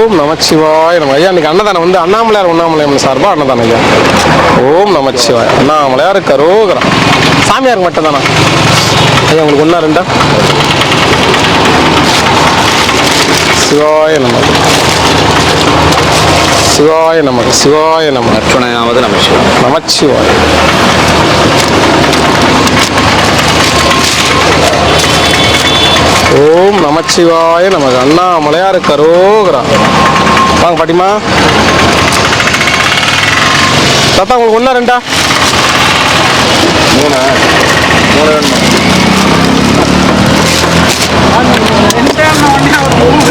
ஓம் நமச்சிவாய நமக. ஐயா இன்னைக்கு அன்னதானம் வந்து அண்ணாமலையார் உண்ணாமலையம்மன் சார்பா அன்னதானம் ஐயா. ஓம் நமச்சிவாய. அண்ணாமலையார் கரோகரா. சாமியாருக்கு மட்டும் தானா ஐயா? உங்களுக்கு ஒன்றா ரெண்டா? சிவாய நமக. சிவாய நமக. சிவாய நமக. அர்ப்பணையாவது நமச்சிவாய. நமச்சிவாய. ஓம் நமச்சிவாய நமக. அண்ணாமலையார் கரோகரா. வாங்க பாட்டிமா. தாத்தா உங்களுக்கு ஒன்றா ரெண்டா? மூணு வேணுமா?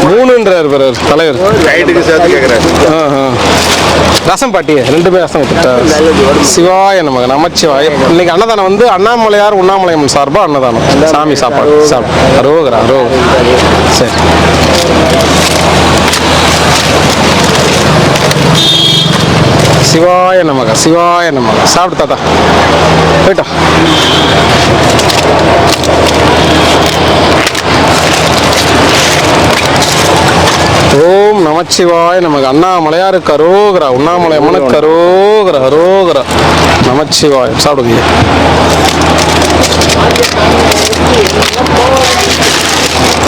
மூணுன்றார் பிறர் தலைவர். ரைட்டுக்கு சேர்த்து கேட்குறாரு. ரசம் பாட்டி ரெண்டுமே ரசம் விட்டுட்டா. சிவாய நமக. நமச்சிவாய. இன்னைக்கு அன்னதானம் வந்து அண்ணாமலையார் உண்ணாமலையம்மன் சார்பா அன்னதானம். சாமி சாப்பாடு சாப்பிடும். அரோகரா அரோகரா. சரி. சிவாய நமக. சிவாய நமக. சாப்பிட்டு தாத்தா போயிட்டா. ஓம் நமச்சிவாய நமக. அண்ணாமலையார் கரோகரா. உண்ணாமலை அம்மனுக்கு கரோகரா அரோகரா. நமச்சிவாய. சாப்பிடுங்க.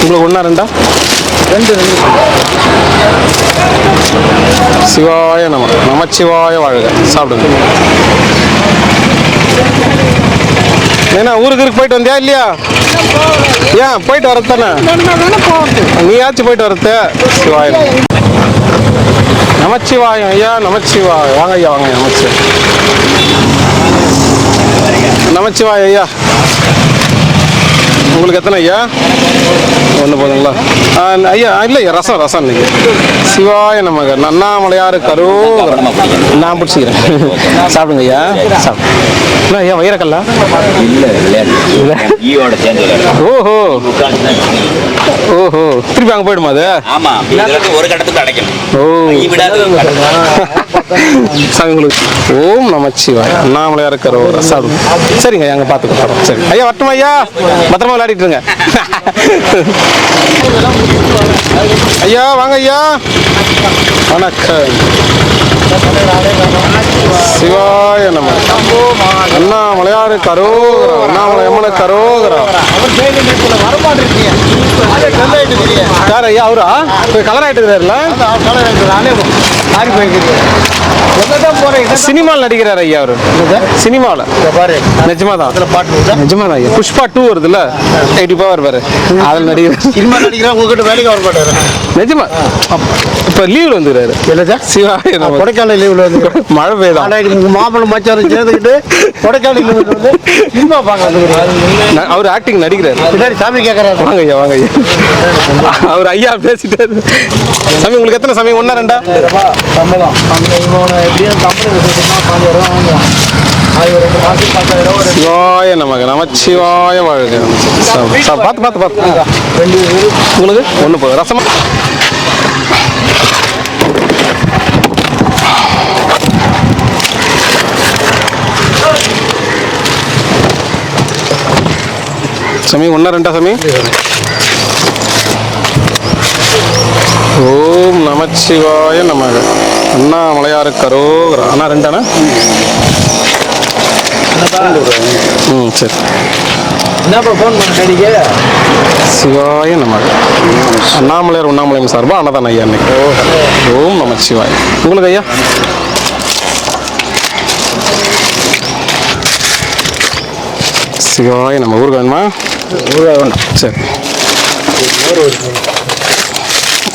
உங்களுக்கு ஒன்றா ரெண்டா? ரெண்டு. சிவாய நமக. நமச்சிவாய வாழ்க. சாப்பிடுங்க. ஏன்னா ஊருக்கு போயிட்டு வந்தியா இல்லையா? ஏன் போயிட்டு வரத்தானே? நீயாச்சும் போயிட்டு வரத்த. சிவாய நமச்சிவாயம் ஐயா. நமச்சிவாய. வாங்க ஐயா வாங்க. நமச்சிவாய. நமச்சிவாய ஐயா. உங்களுக்கு எத்தனை ஐயா? ஒன்று போதுங்களா? ஐயா இல்லை ஐயா ரசம் ரசம் இன்னைக்கு. சிவாய நமக. அண்ணாமலையார் கரோகரா. நான் பிடிச்சிக்கிறேன். சாப்பிடுங்க ஐயா. சாப்பிடு ஐயா. வைரக்கல்லா? ஓஹோ ஓஹோ. திருப்பி அங்கே போயிடுமா அது? ஒரு கட்டத்துக்கு அடைக்கணும். ஓ சாமி உங்களுக்கு. ஓம் நமச்சிவாய. அண்ணாமலையார் கரோகரா. சாப்பிடுங்க. சரிங்க ஐயா. அங்கே பார்த்துக்கோ. சரி ஐயா வரட்டுமா ஐயா? பத்திரமா விளையாடிட்டு இருங்க ஐயா. வாங்க ஐயா. வணக்கம். சிவாய நம. அண்ணாமலையார் கரோகரா. அண்ணாமலை அம்மன கரோகரா. யார் ஐயா? அவரா கலர் ஆயிட்டு இருக்கிறாருல? சினிமாவில் நடிக்கிறார் ஐயா அவரு. சினிமாவில் நிஜமாதான். நிஜமாதான் ஐயா. புஷ்பா 2 வருதுல்ல? 80 வருவாரு. அதில் நடிக்கிறார். சினிமா நடிக்கிறா உங்ககிட்ட வேலைக்கு வர மாட்டாரு. நிஜமா இப்போ லீவில் வந்துக்கிறாரு. சிவாய நம. கொடைக்கானல் லீவ்ல வந்து மழை பெய்தான். மாப்பிள்ளை மச்சாரும் சேர்ந்துக்கிட்டு கொடைக்கானல் லீவ்ல வந்து சினிமா பார்க்க அவர் ஆக்டிங் நடிக்கிறார். பின்னாடி சாமி கேட்கறாரு. வாங்க ஐயா வாங்க ஐயா. அவர் ஐயா பேசிட்டாரு. சாமி உங்களுக்கு எத்தனை சாமி? ஒன்றா ரெண்டா? சிவாய நமக. நமச்சிவாய வாழ்க. பார்த்து பார்த்து பார்த்து. உங்களுக்கு ஒன்று போதும். ரசமா? சாமி ஒன்றா ரெண்டா சாமி? ஓம் நமச்சிவாய நமக. அண்ணாமலையார் கரோகரா. அண்ணா ரெண்டாண்ணா? சரி. என்னப்பா ஃபோன் பண்ண? சிவாய நமக. அண்ணாமலையார் உண்ணாமலையம் சார்பா அன்னதானம் ஐயா இன்னைக்கு. ஓம் நமச்சிவாய. உங்களுக்கு ஐயா? சிவாய நம்ம. ஊருக்கு வேணுமா? சரி.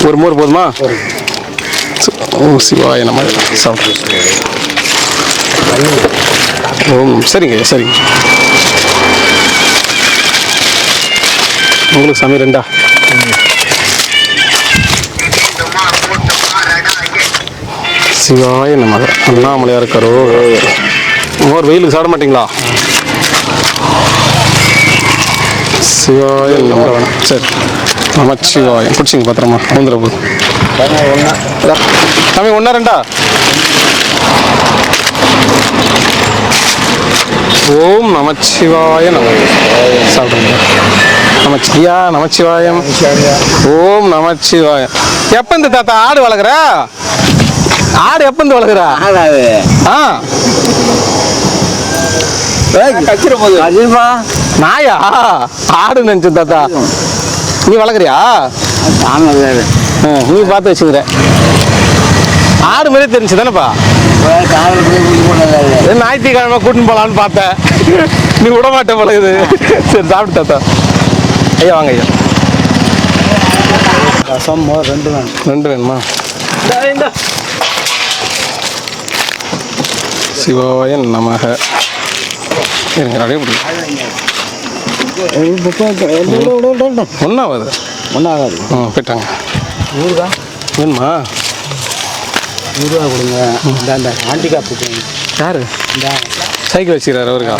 ஒரு மோர் போதுமா? ஓ சிவாய நம்ம. சாப்பிட்டு. ஓம். சரிங்க சரிங்க. உங்களுக்கு சாமி ரெண்டா? சிவாய நமக. அண்ணாமலையார் கரோகரா. மோர் வெயிலுக்கு சாப்பிட மாட்டீங்களா? சிவாய நமக. சரி. நமச்சிவாய. பிடிச்சிங்க பத்திரமா. வந்துட போகுது சாமி. ஒன்றா ரெண்டா? ஓம் நமச்சிவாய நமக. சாப்பிடுங்க. நமச்சிவாயா நமச்சிவாயம். ஓம் நமச்சிவாயம். எப்ப இந்த தாத்தா ஆடு வளர்க்குற? ஆடு எப்ப இந்த வளர்க்குற? ஆ நாயா? ஆடு நினைச்சு தாத்தா. நீ வளர்க்குறியா? நீ பார்த்து வச்சுக்கிற. ஆடு மாதிரி தெரிஞ்சு தானேப்பா? ஞாயிற்றுக்கிழமை கூட்டின்னு போகலான்னு பார்த்தேன். நீ விட மாட்டேன் பழகுது. சரி சாப்பிட்டு தாத்தா. ஐயா வாங்க ஐயா. ரசம் ரெண்டு வேணும். ரெண்டு வேணுமா? சிவாய நமக. அப்படியே ஒன்றாவது ஒன்றாகாது. போயிட்டாங்க. ஊருக்கா வேணுமா? 100 ரூபா கொடுங்க. இந்த ஹேண்டிகாப்பு யாரு? இந்த சைக்கிள் வச்சுக்கிறாரு அவருக்கா?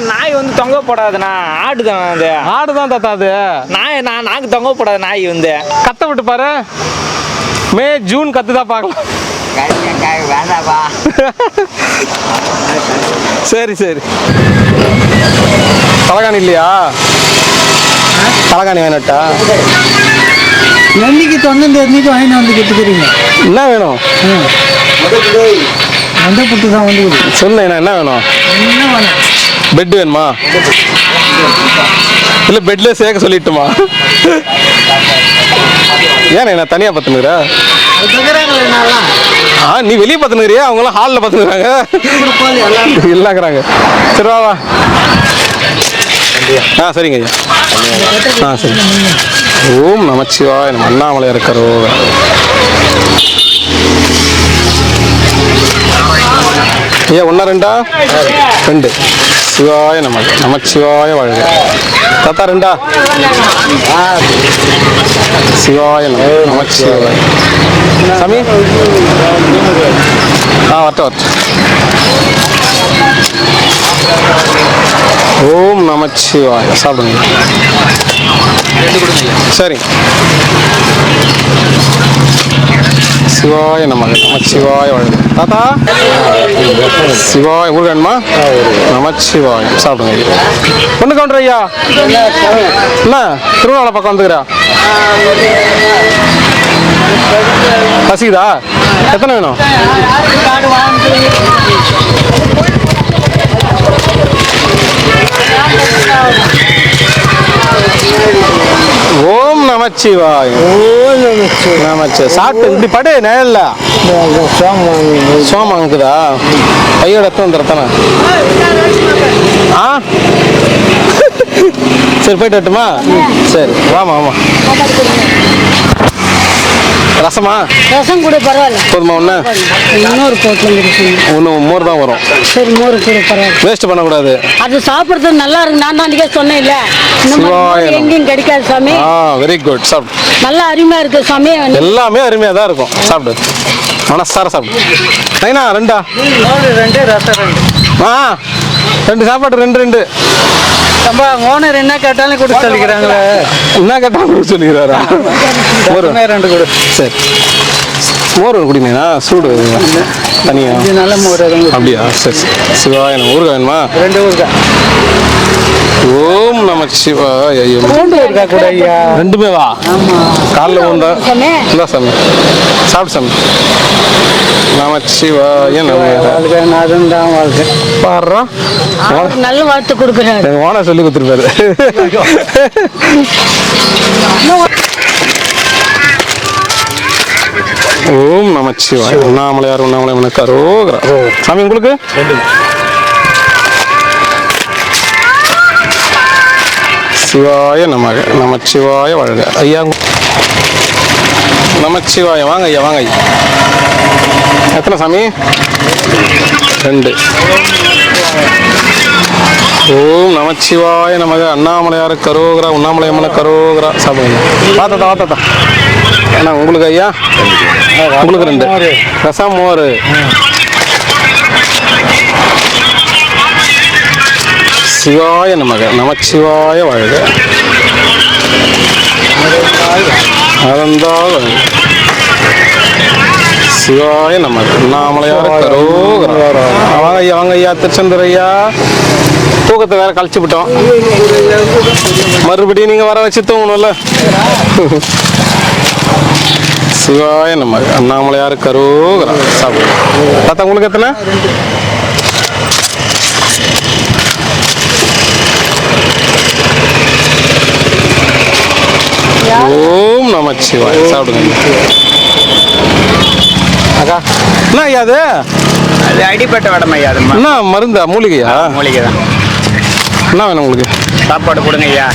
நாய் வந்து தொங்க போடாதுண்ணா, ஆடு தான் அது. ஆடு தான் தாத்தா அது. நாக்கு தொங்க போடாது நாய் வந்து. கத்த விட்டு பாரு. மே ஜூன் கத்துதான் பார்க்கலாம். சரி சரி. தலகாணி இல்லையா? தலகாணி வேணட்டா? நெல்லிக்கு தொண்ணூறு எண்ணிக்கு வாங்கி வந்து கெட்டுக்கிறீங்க. என்ன வேணும்? அந்த புட்டு தான் வந்து சொன்ன என்ன வேணும்? என்ன வேணும்? பெட் வேணுமா? இல்லை பெட்ல சேர்க்க சொல்லிட்டுமா? ஏன் நான் தனியாக பார்த்துனுக்குற? நீ வெளியே பார்த்துனுக்குறியா? அவங்களாம் ஹாலில் பார்த்துனுக்குறாங்க. இல்லைங்கிறாங்க. சரி வா. சரிங்க ஐயா. சரி. ஓம் நமச்சிவாய நம்ம அண்ணாமலையார் இருக்கிறோ. ஐயா ஒன்றா ரெண்டா? ரெண்டு. சிவாய நமச்சிவாய வாழ்க. தாத்தா ரெண்டா? சிவாய நமச்சிவாய. சாமி வரட்டும். ஓம் நமச்சிவாய. சாப்பிடுங்க. சரிங்க. சிவாய நமச்சிவாய வாழ்க. தாத்தா சிவாய உங்களுக்கு வேணுமா? நமச்சிவாய. சாப்பிடுங்க. ஒன்று கவுண்டர் ஐயா. என்ன திருவண்ணாமலை பக்கம் வந்துக்கிறா? பசிக்குதா? எத்தனை வேணும்? ஓம் நமச்சிவாய. நமச்சிவாய. சாப்பிட்டு இப்படி படு நேரில். சோமம் இருக்குதா? கையோட எத்தனை வந்துடுறதானே? சரி போயிட்டு வரட்டுமா? சரி வாமா வாமா. ரசமா? ரசம் கூட பரவாயில்ல. போதுமா? ஒன்று இன்னொரு போட்டு ஒன்று மோர் தான் வரும். சரி மோர் கூட பரவாயில்ல. வேஸ்ட் பண்ணக்கூடாது. அது சாப்பிட்றது நல்லா இருக்கு. நான் தான் அன்றைக்கே சொன்னேன் இல்லை, இந்த மாதிரி எங்கேயும் கிடைக்காது சாமி. Very good. சாப்பிடு. நல்லா அருமையாக இருக்குது சாமி. எல்லாமே அருமையாக தான் இருக்கும். சாப்பிடு. மனசார சாப்பிடு. நைனா ரெண்டா? ரெண்டு ரசம் ரெண்டு. ரெண்டு சாப்பாடு ரெண்டு ரெண்டு. நம்ம ஓனர் என்ன கேட்டாலும் கொடுத்து சொல்லிக்கிறாங்களே. என்ன கேட்டாலும் கொடுத்து சொல்லிக்கிறாரா? ரெண்டு கொடு. சரி மோர் குடிங்கண்ணா. சூடு தனியா நல்ல மோர். அப்படியா? சரி சிவாய நம்ம ஊருக்கா வேணுமா? ரெண்டு ஊருக்கா. ஓம் நமச்சிவாய. ஊருக்கா கூட ஐயா. ரெண்டுமே வா. காலைல ஊந்தா இல்லை சாமி. சாப்பிட்டு சாமி. நமச்சிவாய அதுதான் வாழ்க்கை. பாடுறோம். நல்ல வாழ்த்து கொடுக்குறாரு. ஓனா சொல்லி கொடுத்துருப்பாரு. ஓம் நமச்சிவாய. உண்ணாமலையார் உண்ணாமலை கரோகரா. சாமி உங்களுக்கு சிவாய நமக. நமச்சிவாய வாழ்க. ஐயா நமச்சிவாய. வாங்க ஐயா வாங்க ஐயா. எத்தனை சாமி? ரெண்டு. ஓம் நமச்சிவாய நமக. அண்ணாமலையார் கரோகரா. உண்ணாமலை அம்மன கரோகரா. சாப்பிடுங்க. வாத்தா வாத்தா. ஏன்னா உங்களுக்கு ஐயா உங்களுக்கு ரெண்டு. ரசம் மோர். சிவாய நமக. நமச்சிவாய வாழ்க. அறந்தால் சிவாய நமக. அண்ணாமலையார் கரோகரா. வாங்க ஐயா வாங்க ஐயா. திருச்செந்தூர் ஐயா. தூக்கத்தை வேற கழிச்சு விட்டோம். மறுபடியும் நீங்க வர வச்சு தூங்கணும்ல. சிவாய நம்ம அண்ணாமலையார் கரோகரா. சாப்பிடுங்க தாத்தா. உங்களுக்கு எத்தனை? ஓம் நமச்சிவாய. சாப்பிடுங்க அக்கா. என்ன ஐயா அது? அது அடிப்பட்ட வடம் ஐயா. அது என்ன மருந்தா? மூலிகையா? மூலிகை தான். என்ன வேணும் உங்களுக்கு? சாப்பாடு கொடுங்க ஐயா.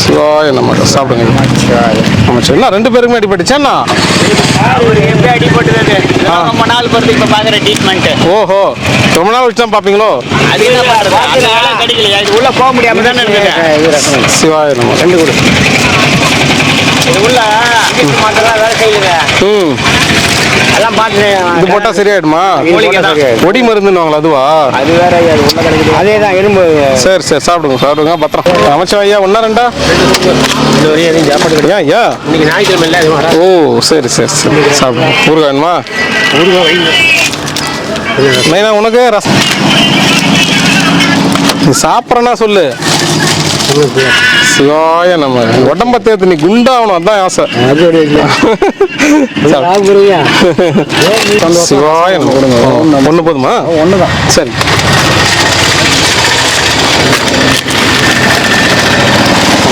சிவாய நம்ம. சாப்பிடுங்க நமச்சிவாய. என்ன 2 பேருக்குமே அடிபட்டுச்சேண்ணா? ஒரு எப்படி அடிப்பட்டது? ரொம்ப நாள் பொறுத்து இப்போ பார்க்குற ட்ரீட்மெண்ட். ஓஹோ, ரொம்ப நாள் வச்சு தான் பார்ப்பீங்களோ? அது என்ன பண்ணுறது? அதனால கிடைக்கலையா? இது உள்ளே போக முடியாம தானே இருக்குது. சிவாய நம்ம. 2 கொடு. இது உள்ள மாத்திரம் வேலை செய்யுங்க. அதெல்லாம் பார்த்து இது போட்டால் சரியாயிடுமா? ஒடி மருந்துன்னு அதுவா? அது வேற ஐயா. அது உள்ள கிடைக்குது. அதே தான் இரும்பு. சரி சரி, சாப்பிடுங்க சாப்பிடுங்க. பத்திரம். அமைச்சா ஐயா 1 2 எதுவும் சாப்பாடு கிடையாது. ஏன் ஐயா? இன்னைக்கு ஞாயிற்றுக்கிழமை இல்லை. அது ஓ சரி சரி சரி, சாப்பிடுங்க. ஊறுகாய் வேணுமா? ஊறுகாய் வைங்க. மெயினா உனக்கு ரசம். நீ சாப்பிட்றனா சொல்லு. சிவாய நம்ம. உடம்ப தேர்த்து நீ குண்டாகணும், அதான் ஆசை. சிவாய நம்ம. கொடுங்க. 1 போதுமா? 1 தான். சரி.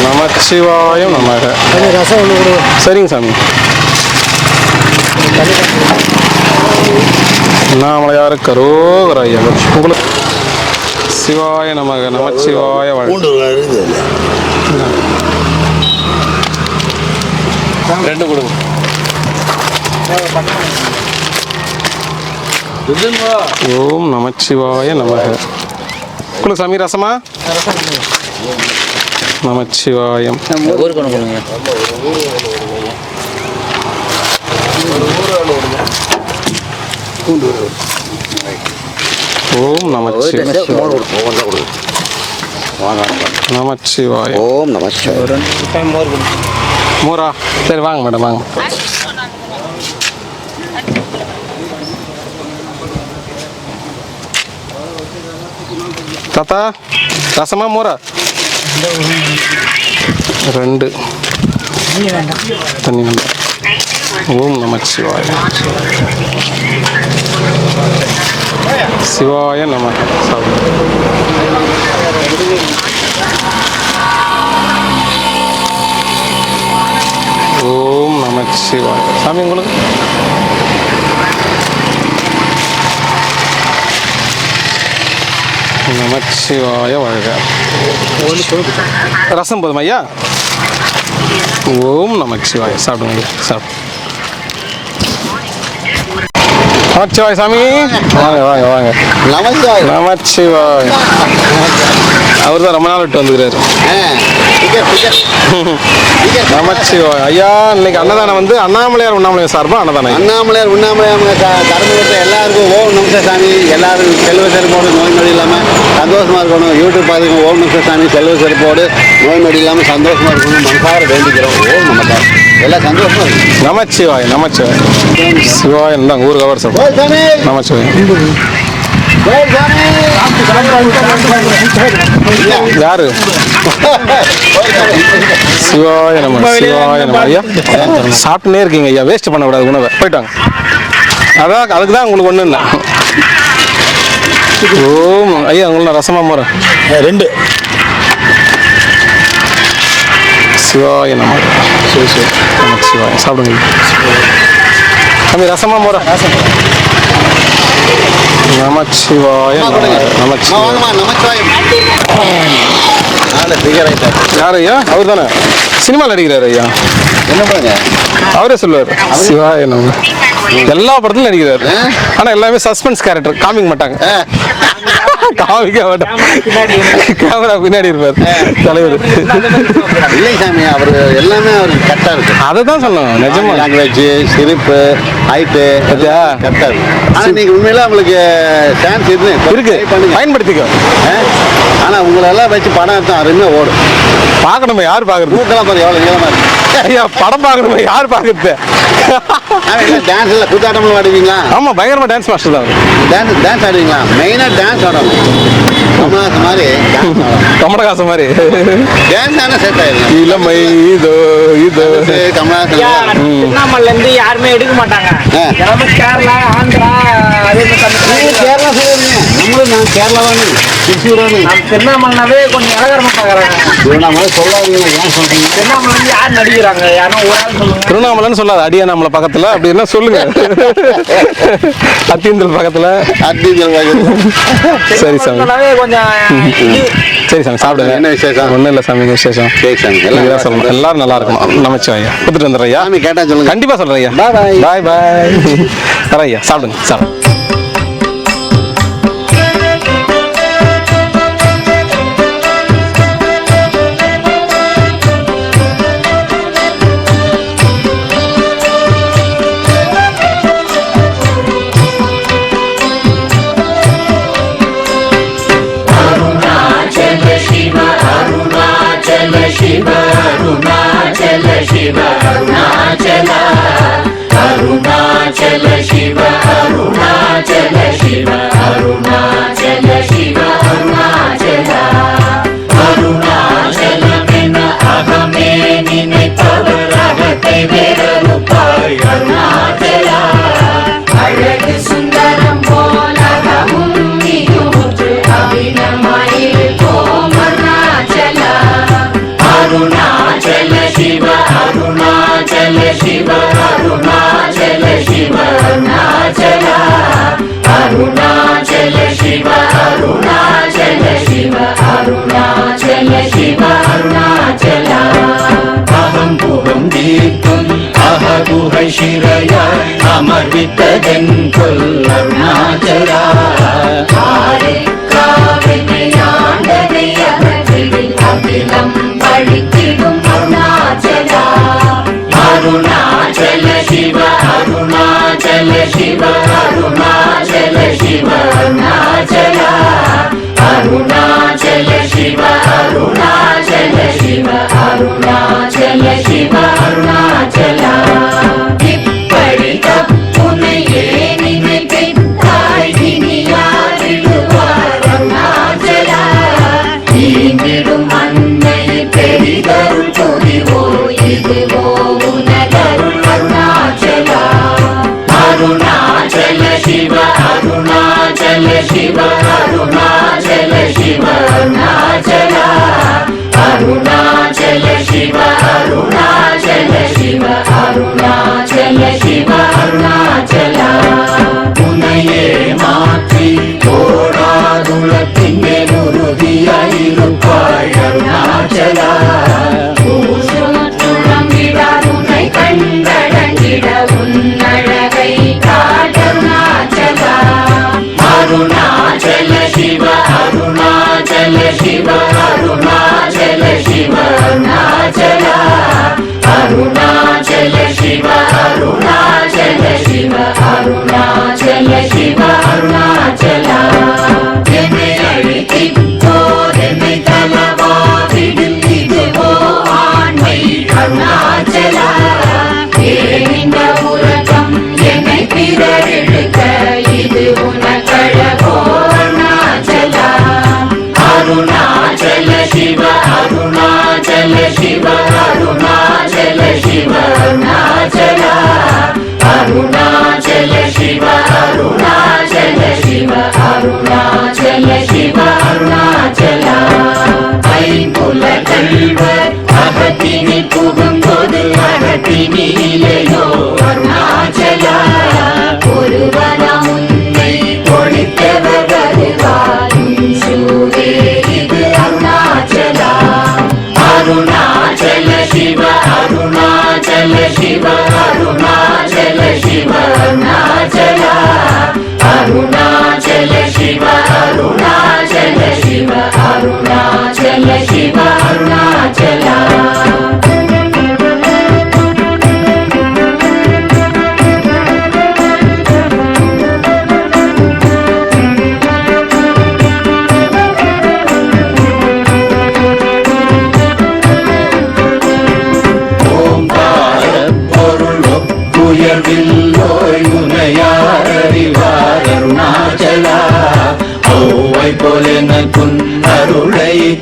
நமச்சிவாயம் நமக. ரசம் 1 கொடுங்க. சரிங்க சாமி. அண்ணாமலையார் கரோகரா. உங்களுக்கு சிவாய நமக. நமச்சிவாய வாழ்க. 2 கொடுங்க. ஓம் நமச்சிவாய நமக. உங்களுக்கு சாமி ரசமா? நமச்சிவாயம். ஓம் நமச்சிவாய. நமச்சிவாய. ஓம் நமச்சிவாய. மோரா. சரி வாங்க மேடம் வாங்க. தாத்தா ரசமா மோரா? 2 தண்ணி வேண்டாம். ஓம் நமச்சிவாய. சிவாய நம. சாப்பிடு. ஓம் நமச்சிவாய. சாமி உங்களுக்கு? நமச்சிவாய வாழ்க. ரசம் போதும் ஐயா? ஓம் நமச்சிவாய. சாப்பிடுங்க சாப்பிடு. நமச்சிவாய சாமி. வாங்க வாங்க வாங்க. நமச்சிவாய. நமச்சிவாய. அவர் தான் ரொம்ப நாள் விட்டு வந்துக்கிறாரு. நமச்சிவாய. ஐயா இன்னைக்கு அன்னதானம் வந்து அண்ணாமலையார் உண்ணாமலையார் சார்பா அன்னதானம். அண்ணாமலையார் உண்ணாமலையார் கர்மகத்தை எல்லாருக்கும் ஓம் நமஸ்தே சாமி. எல்லாரும் செல்வ செருப்போடு நோய் நொடி இல்லாமல் சந்தோஷமா இருக்கணும். யூடியூப் பார்த்துக்கோங்க. ஓம் நமஸ்தே சாமி. செல்வ செருப்போடு நோய் நொடி இல்லாமல் சந்தோஷமா இருக்கணும். மனசார வேண்டிக்கிறோம். ஓம் நமஸ்கார். எல்லாம் சந்தோஷமா இருக்கும். நமச்சிவாய. நமச்சிவாய. சிவாய தான் ஊர் கவர் சார். நமச்சிவாய. யாரு? சிவாய நம்ம. சிவாய நம்ம. ஐயா சாப்பிட்டுனே இருக்கீங்க ஐயா. வேஸ்ட் பண்ணக்கூடாது உணவை. போயிட்டாங்க. அதான் அதுக்கு தான் உங்களுக்கு ஒன்றும் இல்லை. ஓம் ஐயா உங்களை ரசமா மோர 2. சிவாய நம்ம. சரி சரி. சிவாய. சாப்பிடுங்க தம்பி. ரசமா மோர. நமச்சிவாய. யார் ஐயா? அவர் தானே சினிமாவில் நடிக்கிறாரு ஐயா. என்ன பண்ணுங்க? அவரே சொல்லுவார். சிவாய நம்ம. எல்லா படத்திலும் நடிக்கிறாரு. ஆனால் எல்லாமே சஸ்பென்ஸ் கேரக்டர். காமிக்க மாட்டாங்க. காமிக்க மாட்டாங்க. கேமரா பின்னாடி இருப்பார் தலைவர். இல்லை சாமி. அவர் எல்லாமே அவருக்கு கரெக்டாக இருக்கு. அதை தான் சொன்னோம். நிஜமா லாங்குவேஜ், சிரிப்பு, ஹைட்டு கரெக்டாக இருக்கு. ஆனால் நீங்கள் உண்மையில அவங்களுக்கு சான்ஸ் இருக்கு. பயன்படுத்திக்கோ. ஆனால் உங்களெல்லாம் வச்சு படம் எடுத்தா அருமையாக ஓடும். பார்க்கணுமே. யார் பார்க்கறது? மூக்கெல்லாம் பாரு எவ்வளோ நீளமாக இருக்கு. ஐயா படம் பார்க்கணுமே. யார் பார்க்கறது? டான்ஸ் இல்லை, கூத்தாட்டம்லாம் ஆடுவீங்களா? ஆமா, பயங்கரமா டான்ஸ் மாஸ்டர் தான் அவரு. டான்ஸ் ஆடுவீங்களா? மெயினாக டான்ஸ் ஆடணும். கமலஹாசன் மாதிரி கமலஹாசன் மாதிரி டான்ஸ் ஆனால் செட் ஆயிடும். இளமை இதோ இதோ கமலஹாசன் திருவண்ணாமலைல இருந்து யாருமே எடுக்க மாட்டாங்க. எல்லாமே கேரளா, ஆந்திரா, அதே மாதிரி தமிழ்நாடு. கேரளா சொல்லுவீங்க. நம்மளும் நான் கேரளா தானே, திருச்சூர் தானே. நம்ம திருவண்ணாமலைனாவே கொஞ்சம் இலகரமா பாக்குறாங்க. திருவண்ணாமலை சொல்லாதீங்க, ஏன் சொல்றீங்க? திருவண்ணாமலை இருந்து யார் நடிக்கிறாங்க? யாரும் ஒரு ஆள் சொல்லுங்க. திருவண்ணாமலைன்னு சொல்லாது, அடியானாமலை பக்கத்துல அப்படி என்ன சொல்லுங்க. அத்தியந்தல் பக்கத்துல. சரி சாமி, திருவண்ணாமலைனாவே கொஞ்சம் சரி சாமி, சாப்பிடுங்க. என்ன விசேஷம்? ஒன்றும் இல்லை சாமி, விசேஷம். சரி சாமி, நீங்க தான் சொல்லணும். எல்லாரும் நல்லா இருக்கணும். நமச்சிவாயா. கொடுத்துட்டு வந்துடுறேன் ஐயா. சாமி கேட்டா சொல்லுங்க. கண்டிப்பா சொல்றேன் ஐயா. பாய் பாய். தரேன் ஐயா, சாப்பிடுங்க சாப்பிடுங்க. Arunachala Shiva, Arunachala Shiva, Arunachala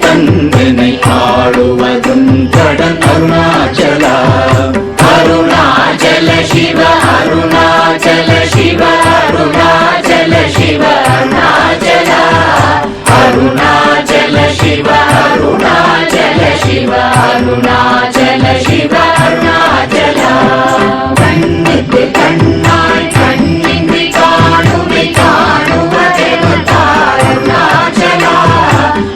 தந்தனை ஆடுவதும் கடன் அருணாச்சலா அருணாச்சல சிவ அருணாச்சல சிவ அருணாச்சல சிவ அருணாச்சலா அருணாச்சல சிவ அருணாச்சல சிவ அருணாச்சல சிவ அருணாச்சலா கண்ணுக்கு கண்ணாய் கண்ணின்றி காணுமை காணுவதென்றார் அருணாச்சலா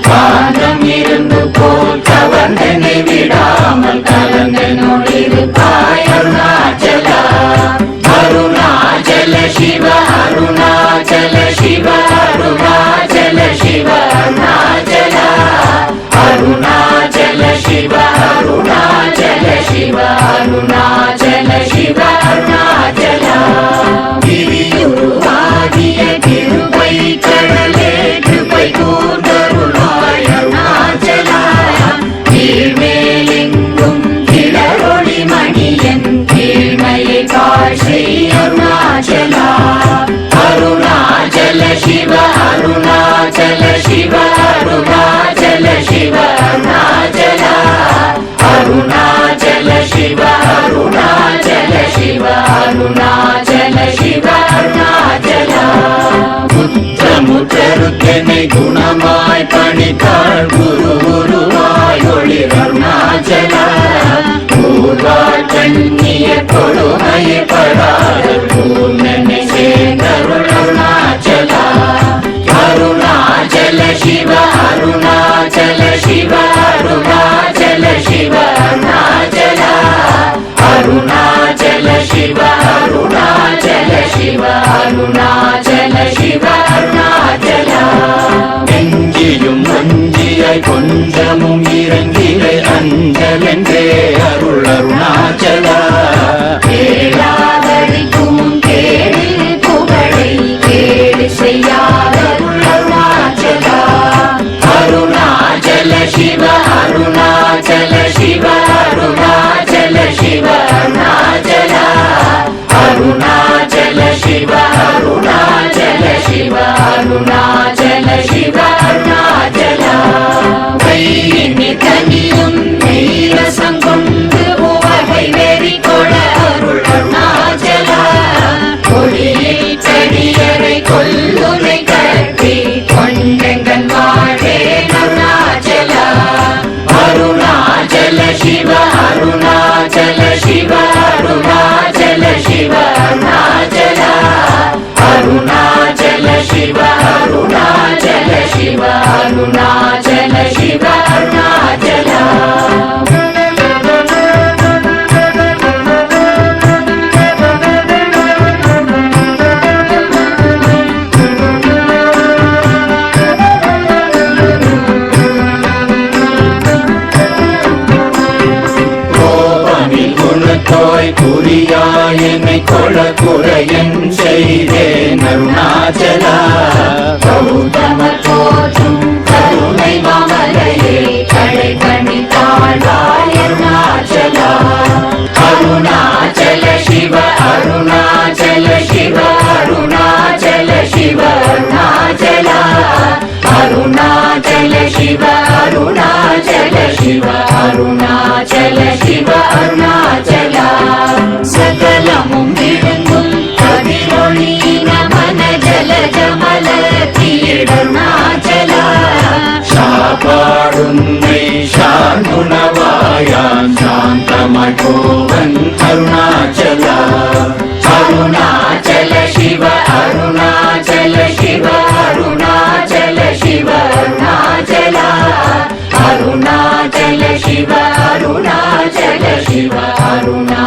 காந்தம் இருந்து போல் கவர்ந்தனை விடாமல் கலந்தனோடிருப்பாய் அருணாச்சலா அருணாச்சல சிவ அருணாச்சல சிவ அருணாச்சல சிவ அருணாச்சலா அருணாச்சல சிவ அருணாச்சல சிவ அருணாச்சல சிவ அருணாச்சலா கிரியுருவாகிய கிருபை கடலே கிருபை கூர்ந்தருளாய் அருணாச்சலா கீழ்மேலெங்கும் கிளரொளி மணியன் கீழ்மையை காட்சி அருணாச்சலா அருணாச்சல சிவ அருணாச்சல சிவ அருணாச்சல சிவ அருணாச்சலா அருணாச்சல சிவ அருணாச்சல சிவ அருணாச்சல சிவ அருணாச்சலா புத்திரமுற்றருக்கெனை குணமாய் பணித்தாள் குரு குருவாய் ஒளிர் அருணாச்சலா பூர்வாள் கண்ணிய கொடுமையை படாத பூர்ணனை சேர்ந்தருள் அருணாச்சலா அருணாச்சல சிவ அருணாச்சல சிவ அருணாச்சல சிவ அருணாச்சலா அருணாச்சல சிவ அருணாச்சல சிவ அருணாச்சல சிவ அருணாச்சலா நெஞ்சியும் வஞ்சியாய் கொஞ்சமும் இறங்கிலை அஞ்சலென்றே அருள் அருணாச்சலா கேளாதடிக்கும் கேடு புகழை கேடு செய்யாத அருணாச்சலா அருணாச்சல சிவ அருணாச்சல சிவ அருணாச்சல சிவ அருணாச்சலா அருணாச்சல சிவ அருணாச்சல சிவ அருணாச்சல சிவ அருணாச்சலா கையினி தனியும் நீரசம் கொண்டு உவகை வெறி கொள அருள் அருணாச்சலா கொடியை செடியரை கொல்லுனை கட்டி கொண்டெங்கன் வாழே அருணாச்சலா அருணாச்சல சிவ அருணாச்சல சிவ அருணாச்சல சிவ அருணாச்சலா அருணாச்சல சிவ அருணாச்சல சிவ அருணாச்சல சிவ அருணாச்சலா குறியாய் என்னை கொள குறையன் செய்தேன் அருணாச்சலா கௌதம போற்றும் கருணை மாமலையே கடை கணி தாழ்வாய் அருணாச்சலா அருணாச்சல சிவ அருணாச்சல சிவ அருணாச்சல சிவ அருணாச்சலா அருணாச்சல சிவ அருணாச்சல சிவ அருணாச்சல சிவ அருணாச்சலா சகலமும் விழுங்கும் கதிரொளி நமன ஜல ஜமல தீடருணாச்சலா சாப்பாடுன்னை சாந்துணவாயான் சாந்தமாய் போவன் அருணாச்சலா அருணாச்சல சிவ அருணாச்சல சிவ அருணாச்சல சிவ அருணாச்சலா அருணாச்சல சிவ அருணாச்சல சிவ அருணா